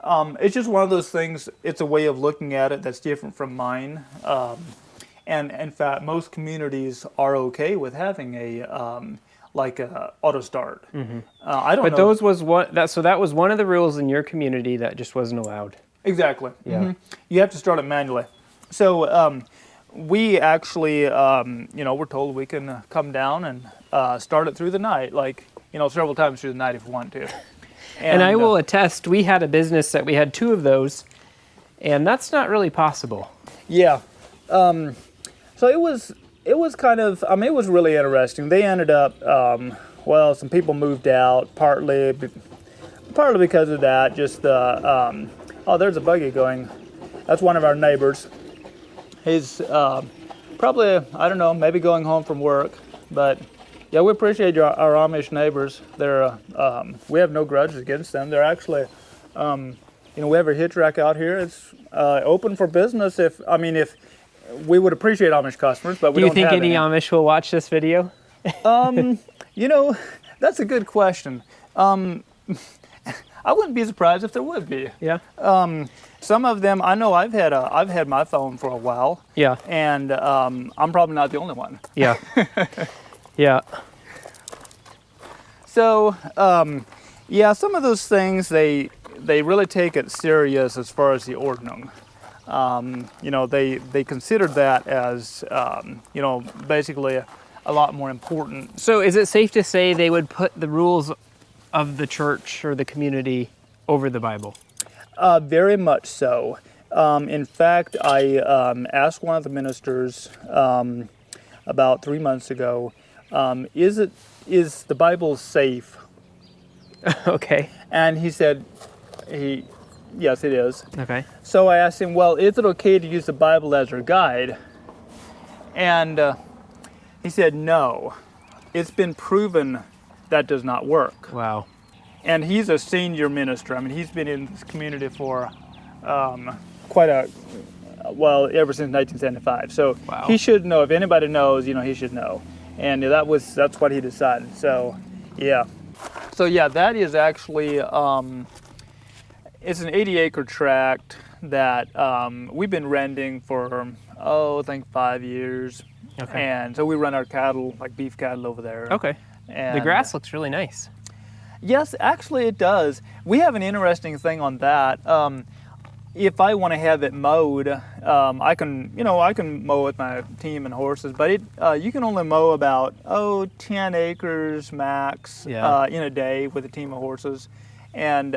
Speaker 2: it's just one of those things, it's a way of looking at it that's different from mine. And in fact, most communities are okay with having a auto start.
Speaker 1: Mm-hmm.
Speaker 2: I don't know.
Speaker 1: But those was that was one of the rules in your community that just wasn't allowed.
Speaker 2: Exactly.
Speaker 1: Yeah.
Speaker 2: Mm-hmm. You have to start it manually. So we actually, we're told we can come down and start it through the night, several times through the night if we want to.
Speaker 1: And I will attest, we had a business that we had 2 of those, and that's not really possible.
Speaker 2: Yeah. So it was kind of, it was really interesting. They ended up, some people moved out, partly because of that, just there's a buggy going. That's one of our neighbors. He's probably, I don't know, maybe going home from work, but yeah, we appreciate our Amish neighbors. They're, we have no grudges against them. They're actually, we have a hitch rack out here. It's open for business if we would appreciate Amish customers, but we don't have any.
Speaker 1: Do you think any Amish will watch this video?
Speaker 2: That's a good question. I wouldn't be surprised if there would be.
Speaker 1: Yeah.
Speaker 2: Some of them, I know I've had my phone for a while.
Speaker 1: Yeah.
Speaker 2: And I'm probably not the only one.
Speaker 1: Yeah. Yeah.
Speaker 2: So, some of those things, they really take it serious as far as the ordnung. They considered that as, basically a lot more important.
Speaker 1: So is it safe to say they would put the rules of the church or the community over the Bible?
Speaker 2: Very much so. In fact, I asked one of the ministers about 3 months ago, is the Bible safe?
Speaker 1: Okay.
Speaker 2: And he said, yes, it is.
Speaker 1: Okay.
Speaker 2: So I asked him, well, is it okay to use the Bible as our guide? And he said, no. It's been proven that does not work.
Speaker 1: Wow.
Speaker 2: And he's a senior minister. He's been in this community for ever since 1975. So
Speaker 1: wow. He
Speaker 2: should know. If anybody knows, he should know. And that's what he decided. So, yeah. So, yeah, that is actually, it's an 80-acre tract that we've been renting for, I think 5 years.
Speaker 1: Okay.
Speaker 2: And so we run our cattle, like beef cattle over there.
Speaker 1: Okay.
Speaker 2: And
Speaker 1: the grass looks really nice.
Speaker 2: Yes, actually it does. We have an interesting thing on that. If I want to have it mowed, I can mow with my team and horses, but you can only mow about 10 acres max in a day with a team of horses, and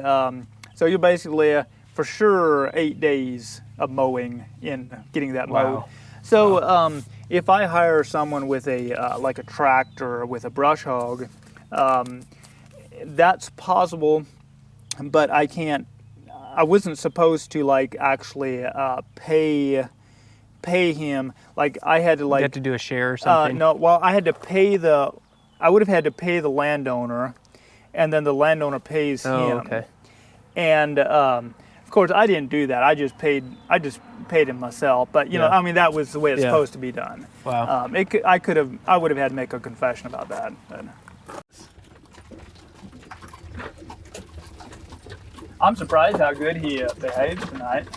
Speaker 2: so you're basically for sure 8 days of mowing in getting that mowed. So if I hire someone with a like a tractor with a brush hog, that's possible, but I can't. I wasn't supposed to actually pay him. I had to
Speaker 1: You had to do a share or something.
Speaker 2: No, well, I had to pay I would have had to pay the landowner, and then the landowner pays him.
Speaker 1: Okay.
Speaker 2: And of course, I didn't do that. I just paid him myself. But that was the way it's supposed to be done.
Speaker 1: Wow.
Speaker 2: I would have had to make a confession about that. But. I'm surprised how good he behaves tonight.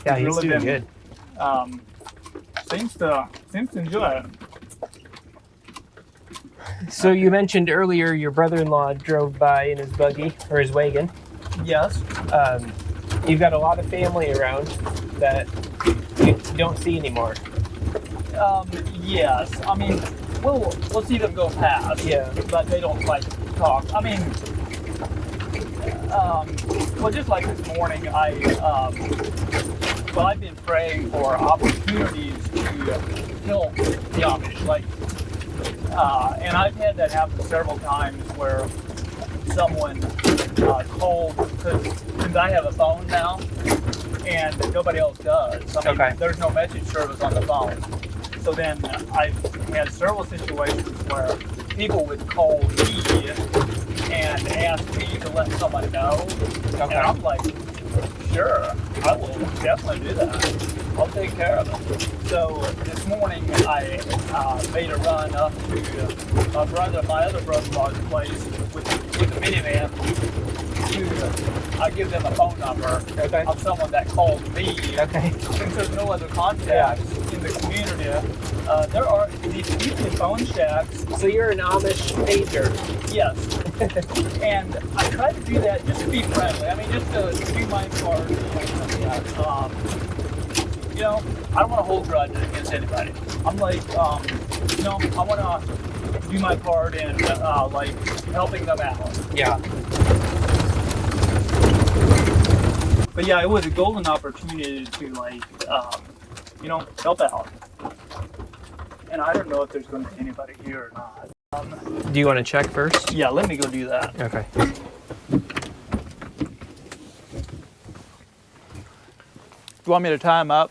Speaker 1: Yeah, he's really doing good.
Speaker 2: Seems to enjoy it.
Speaker 1: So you mentioned earlier your brother-in-law drove by in his buggy or his wagon.
Speaker 2: Yes.
Speaker 1: You've got a lot of family around that you don't see anymore.
Speaker 2: Yes. I mean, we'll see them go past.
Speaker 1: Yeah.
Speaker 2: But they don't like talk. I mean, well, just like this morning, I've been praying for opportunities to help the Amish. Like, and I've had that happen several times where someone called, because I have a phone now, and nobody else does. I mean,
Speaker 1: Okay.
Speaker 2: there's no message service on the phone. So then I've had several situations where people would call me and ask me to let someone know.
Speaker 1: Okay.
Speaker 2: And I'm like, sure, I will definitely do that. I'll take care of it. So this morning I made a run up to my other brother-in-law's place with the minivan. I give them a phone number
Speaker 1: Okay.
Speaker 2: of someone that called me.
Speaker 1: Okay.
Speaker 2: Since there's no other contacts in the community, there are these weekly phone shacks.
Speaker 1: So you're an Amish pager.
Speaker 2: Yes. And I try to do that just to be friendly. I mean, just to do my part. You know, I don't want to hold grudges against anybody. I'm like, you know, I want to do my part in like helping them out.
Speaker 1: Yeah.
Speaker 2: But yeah, it was a golden opportunity to like, you know, help out. And I don't know if there's going to be anybody here or not.
Speaker 1: Do you want to check first?
Speaker 2: Yeah, let me go do that.
Speaker 1: Okay.
Speaker 2: You want me to tie him up?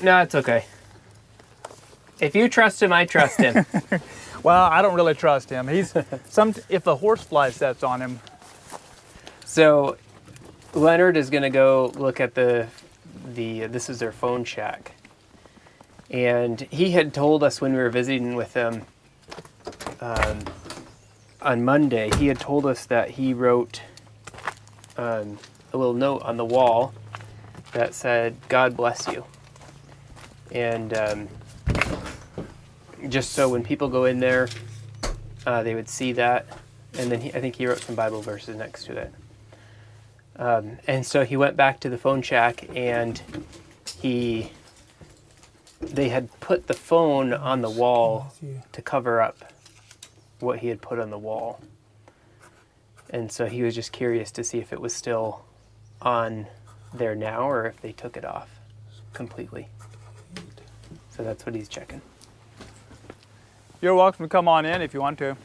Speaker 1: No, it's okay. If you trust him, I trust him.
Speaker 2: Well, I don't really trust him. He's if a horsefly sets on him.
Speaker 1: So Leonard is going to go look at this is their phone shack. And he had told us when we were visiting with them on Monday, he had told us that he wrote a little note on the wall that said, "God bless you." And just so when people go in there, they would see that. And then I think he wrote some Bible verses next to it. And so he went back to the phone shack, and they had put the phone on the wall to cover up what he had put on the wall. And so he was just curious to see if it was still on there now or if they took it off completely. So that's what he's checking.
Speaker 2: You're welcome to come on in if you want to.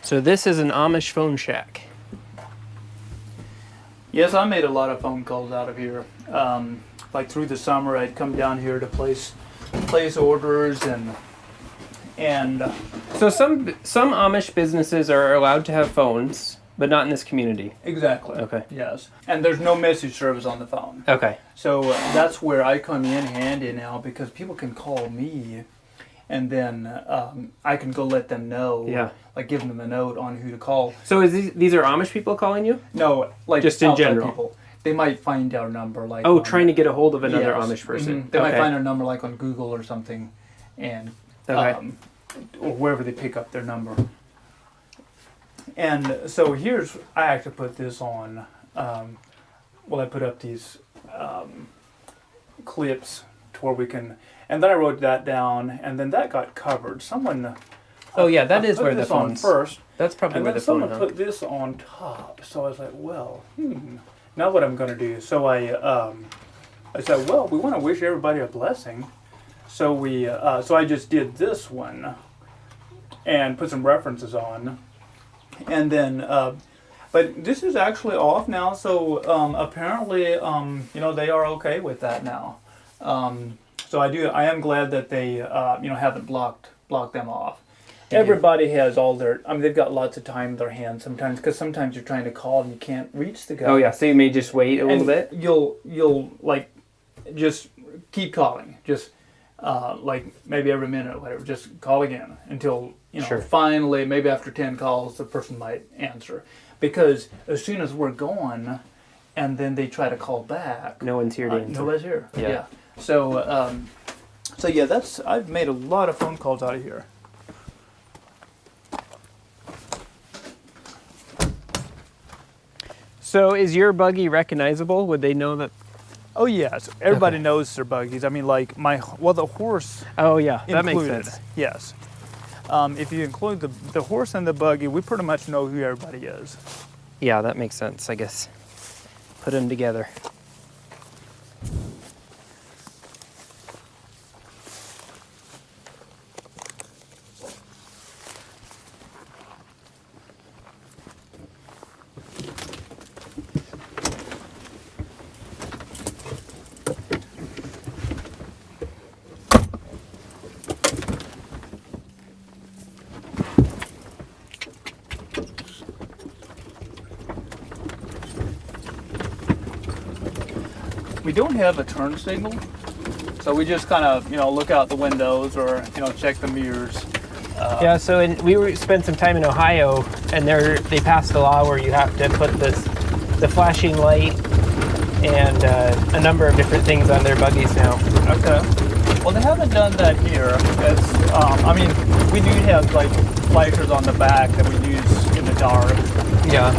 Speaker 1: So this is an Amish phone shack.
Speaker 2: Yes, I made a lot of phone calls out of here. Like through the summer, I'd come down here to place orders and
Speaker 1: So some Amish businesses are allowed to have phones, but not in this community.
Speaker 2: exactly.
Speaker 1: Okay.
Speaker 2: Yes, and there's no message service on the phone.
Speaker 1: Okay.
Speaker 2: So that's where I come in handy now because people can call me, and then I can go let them know.
Speaker 1: Yeah.
Speaker 2: Like give them a note on who to call.
Speaker 1: So these are Amish people calling you?
Speaker 2: No, like
Speaker 1: Just in
Speaker 2: outside
Speaker 1: general.
Speaker 2: people. They might find our number like.
Speaker 1: Oh,
Speaker 2: on-
Speaker 1: trying to get a hold of another
Speaker 2: Yes.
Speaker 1: Amish person.
Speaker 2: Mhm. They might
Speaker 1: Okay.
Speaker 2: find our number like on Google or something, and
Speaker 1: Okay.
Speaker 2: or wherever they pick up their number. And so I actually put this on. I put up these clips to where we can, and then I wrote that down, and then that got covered. Someone.
Speaker 1: Oh yeah, that
Speaker 2: I
Speaker 1: is
Speaker 2: put
Speaker 1: where the
Speaker 2: this on
Speaker 1: phone's.
Speaker 2: first.
Speaker 1: That's probably
Speaker 2: And
Speaker 1: where
Speaker 2: then
Speaker 1: the phone.
Speaker 2: someone put this on top, so I was like, well, now what I'm going to do? So I said, well, we want to wish everybody a blessing. So so I just did this one and put some references on, and then, but this is actually off now. So apparently, they are okay with that now. So I am glad that they, haven't blocked them off. Everybody has they've got lots of time in their hands sometimes, because sometimes you're trying to call and you can't reach the guy.
Speaker 1: Oh yeah, so you may just wait a little bit.
Speaker 2: You'll like just keep calling. Just like maybe every minute or whatever, just call again until,
Speaker 1: Sure.
Speaker 2: finally, maybe after 10 calls, the person might answer. Because as soon as we're gone and then they try to call back,
Speaker 1: No one's here to answer.
Speaker 2: nobody's here.
Speaker 1: Yeah.
Speaker 2: So, I've made a lot of phone calls out of here.
Speaker 1: So is your buggy recognizable? Would they know that?
Speaker 2: Oh yes, everybody
Speaker 1: Okay.
Speaker 2: knows their buggies. I mean, like the horse
Speaker 1: Oh yeah, that
Speaker 2: included.
Speaker 1: makes sense.
Speaker 2: Yes. If you include the horse and the buggy, we pretty much know who everybody is.
Speaker 1: Yeah, that makes sense, I guess. Put them together.
Speaker 2: We don't have a turn signal, so we just kind of look out the windows or check the mirrors.
Speaker 1: Yeah, so spent some time in Ohio, and they passed a law where you have to put the flashing light and a number of different things on their buggies now.
Speaker 2: Okay. Well, they haven't done that here. I mean, we do have like flashers on the back that we use in the dark.
Speaker 1: Yeah.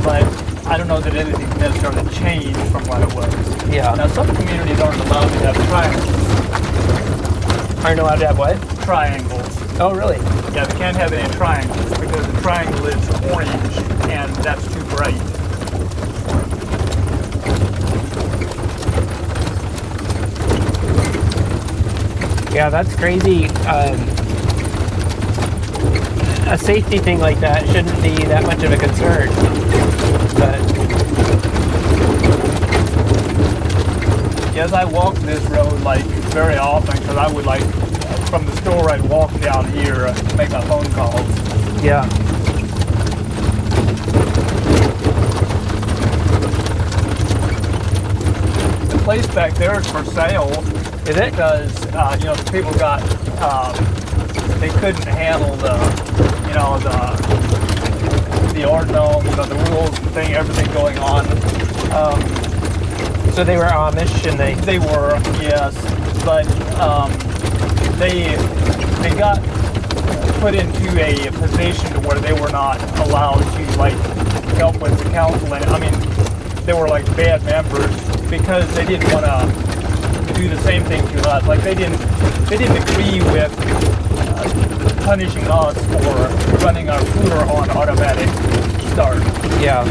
Speaker 2: But I don't know that anything necessarily changed from what it was.
Speaker 1: Yeah.
Speaker 2: Now, some communities aren't allowed to have triangles.
Speaker 1: Aren't allowed to have what?
Speaker 2: Triangles.
Speaker 1: Oh, really?
Speaker 2: Yeah, they can't have any triangles because the triangle is orange and that's too bright.
Speaker 1: Yeah, that's crazy. A safety thing like that shouldn't be that much of a concern. But
Speaker 2: Yes, I walk this road like very often because I would from the store I'd walk down here to make my phone calls.
Speaker 1: yeah.
Speaker 2: The place back there is for sale.
Speaker 1: Is it?
Speaker 2: Because the people they couldn't handle the ordinal, the rules and everything going on.
Speaker 1: So they were Amish, and
Speaker 2: They were, yes, but they got put into a position to where they were not allowed to help with the counseling. I mean, they were like bad members because they didn't want to do the same thing to us. Like they didn't agree with punishing us for running our cooler on automatic start.
Speaker 1: yeah.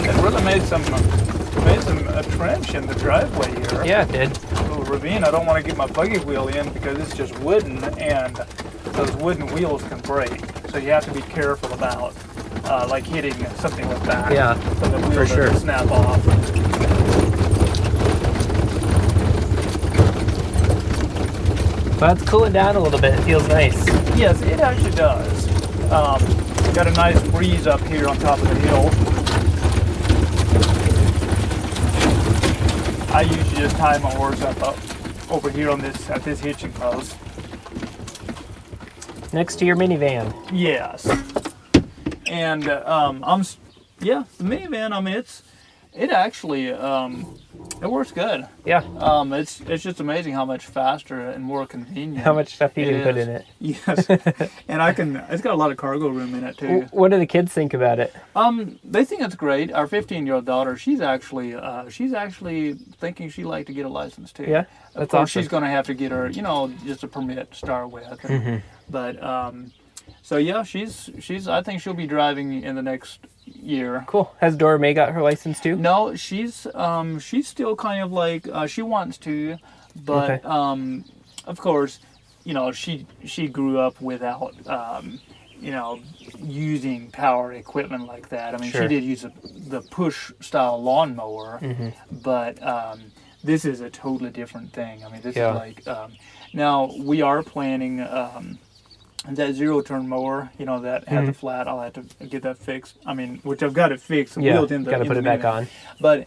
Speaker 2: It really made a trench in the driveway here.
Speaker 1: Yeah, it did.
Speaker 2: A little ravine. I don't want to get my buggy wheel in because it's just wooden, and those wooden wheels can break. So you have to be careful about hitting something with that.
Speaker 1: Yeah,
Speaker 2: so the wheel
Speaker 1: for sure.
Speaker 2: doesn't snap off.
Speaker 1: Well, it's cooling down a little bit. It feels nice.
Speaker 2: Yes, it actually does. Got a nice breeze up here on top of the hill. I usually just tie my horse up over here at this hitching post.
Speaker 1: Next to your minivan.
Speaker 2: Yes. And the minivan. I mean, it actually it works good.
Speaker 1: Yeah.
Speaker 2: It's just amazing how much faster and more convenient.
Speaker 1: How much stuff you
Speaker 2: it
Speaker 1: can put
Speaker 2: is.
Speaker 1: in it.
Speaker 2: Yes. And it's got a lot of cargo room in it too.
Speaker 1: What do the kids think about it?
Speaker 2: They think it's great. Our 15-year-old daughter, she's actually thinking she'd like to get a license too.
Speaker 1: Yeah,
Speaker 2: Of
Speaker 1: that's
Speaker 2: course,
Speaker 1: awesome.
Speaker 2: she's going to have to get her, just a permit to start with.
Speaker 1: Mm-hmm.
Speaker 2: But so yeah, she's. I think she'll be driving in the next year.
Speaker 1: Cool. Has Dora Mae got her license too?
Speaker 2: No, she's still kind of she wants to, but
Speaker 1: Okay.
Speaker 2: of course, she grew up without using power equipment like that. I mean,
Speaker 1: Sure.
Speaker 2: she did use the push style lawnmower,
Speaker 1: Mm-hmm.
Speaker 2: but this is a totally different thing. I mean, this
Speaker 1: Yeah.
Speaker 2: is now we are planning that zero turn mower, that had the flat. I'll have to get that fixed. I mean, which I've got it fixed.
Speaker 1: Yeah,
Speaker 2: wheeled in the
Speaker 1: got to
Speaker 2: in
Speaker 1: put
Speaker 2: the
Speaker 1: it back
Speaker 2: minivan.
Speaker 1: on.
Speaker 2: But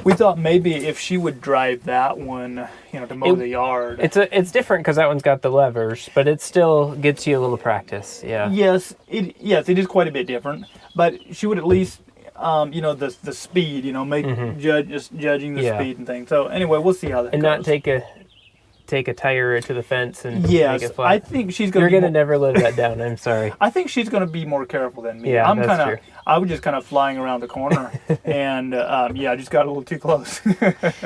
Speaker 2: we thought maybe if she would drive that one, to mow the yard.
Speaker 1: It's different because that one's got the levers, but it still gets you a little practice. Yeah.
Speaker 2: Yes, it is quite a bit different. But she would at least, the speed, judging the speed and things. So anyway, we'll see how that goes.
Speaker 1: And not take a tire to the fence and
Speaker 2: yes,
Speaker 1: make it flat.
Speaker 2: I think she's going.
Speaker 1: You're going to never live that down. I'm sorry.
Speaker 2: I think she's going to be more careful than me.
Speaker 1: Yeah, that's true.
Speaker 2: I was just kind of flying around the corner, and I just got a little too close.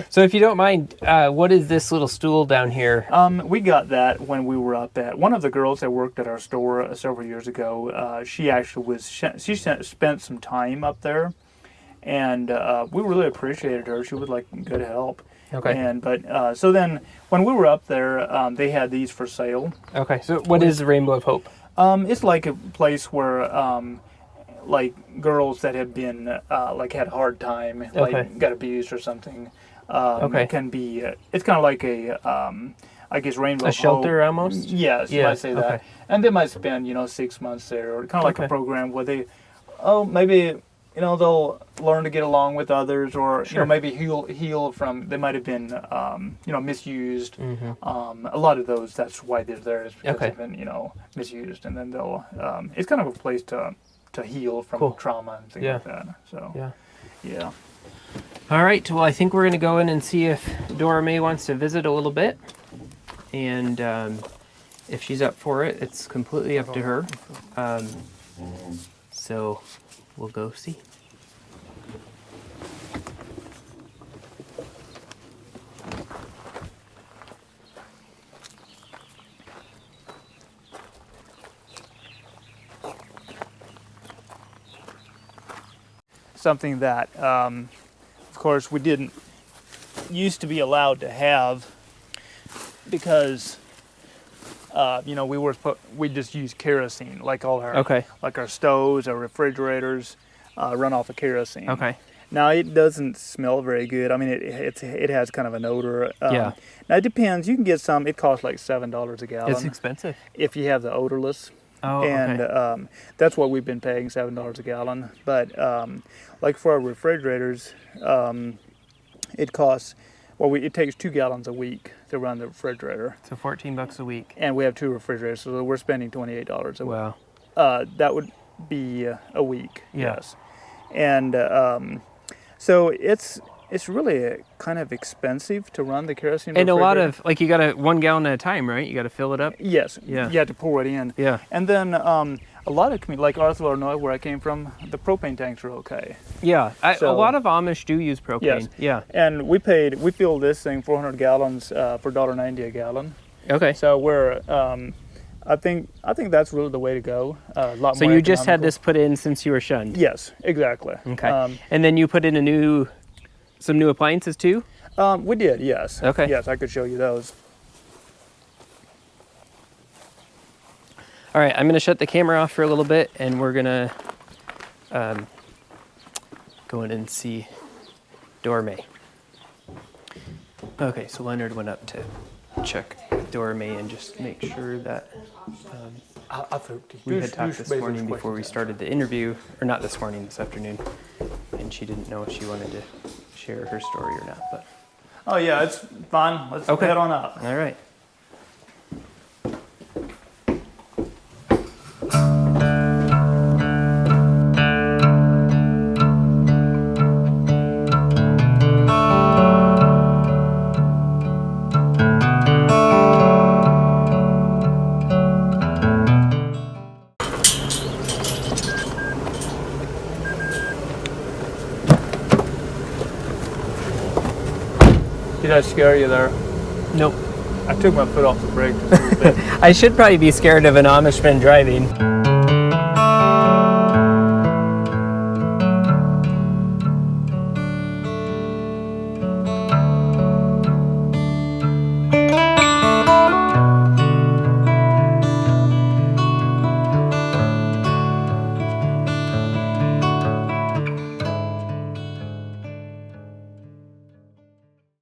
Speaker 1: So if you don't mind, what is this little stool down here?
Speaker 2: We got that when we were up at one of the girls that worked at our store several years ago. She actually she spent some time up there, and we really appreciated her. She was like good help.
Speaker 1: Okay.
Speaker 2: So then when we were up there, they had these for sale.
Speaker 1: Okay. So what is the Rainbow of Hope?
Speaker 2: It's like a place where like girls that have been had a hard time, like got abused or something. Can be. It's kind of like a I guess Rainbow of Hope.
Speaker 1: A shelter almost.
Speaker 2: Yes, you might say that. And they might spend 6 months there, or kind of like a program where they maybe. They'll learn to get along with others, or maybe heal from. They might have been, misused. Mm-hmm. A lot of those. That's why they're there, is because they've been, misused, and then they'll. It's kind of a place to heal from trauma and things like that. So yeah.
Speaker 1: All right. Well, I think we're going to go in and see if Dora Mae wants to visit a little bit, and if she's up for it, it's completely up to her. So. We'll go see.
Speaker 2: Something that, of course, we didn't used to be allowed to have because we just use kerosene, like all our like our stoves, our refrigerators run off of kerosene.
Speaker 1: Okay.
Speaker 2: Now it doesn't smell very good. I mean, it has kind of an odor. Now it depends. You can get some. It costs like $7 a gallon.
Speaker 1: It's expensive
Speaker 2: if you have the odorless.
Speaker 1: Oh,
Speaker 2: and that's what we've been paying, $7 a gallon. But like for our refrigerators, it costs. Well, it takes 2 gallons a week to run the refrigerator.
Speaker 1: So $14 a week.
Speaker 2: And we have 2 refrigerators, so we're spending $28 a week.
Speaker 1: Wow.
Speaker 2: That would be a week.
Speaker 1: Yeah.
Speaker 2: Yes. And so it's really kind of expensive to run the kerosene
Speaker 1: and
Speaker 2: refrigerator.
Speaker 1: A lot of, like, you got to 1 gallon at a time, right? You got to fill it up?
Speaker 2: Yes.
Speaker 1: Yeah.
Speaker 2: You have to pour it in.
Speaker 1: Yeah.
Speaker 2: And then a lot of communities, like Arthur, Illinois, where I came from, the propane tanks are okay.
Speaker 1: Yeah. A lot of Amish do use propane.
Speaker 2: Yes.
Speaker 1: Yeah.
Speaker 2: And we filled this thing 400 gallons for $1.90 a gallon.
Speaker 1: Okay.
Speaker 2: So we're, I think that's really the way to go. A lot
Speaker 1: so
Speaker 2: more
Speaker 1: you just had
Speaker 2: economical.
Speaker 1: this put in since you were shunned?
Speaker 2: Yes, exactly.
Speaker 1: Okay. And then you put in some new appliances too?
Speaker 2: We did, yes.
Speaker 1: Okay.
Speaker 2: Yes, I could show you those.
Speaker 1: All right, I'm going to shut the camera off for a little bit, and we're going to go in and see Dora Mae. Okay, so Leonard went up to check Dora Mae and just make sure that we had talked this morning before we started the interview, or not this morning, this afternoon, and she didn't know if she wanted to share her story or not. But
Speaker 2: oh yeah, it's fine. Let's head on up.
Speaker 1: All right.
Speaker 2: Did I scare you there?
Speaker 1: Nope.
Speaker 2: I took my foot off the brake just a little bit.
Speaker 1: I should probably be scared of an Amishman driving.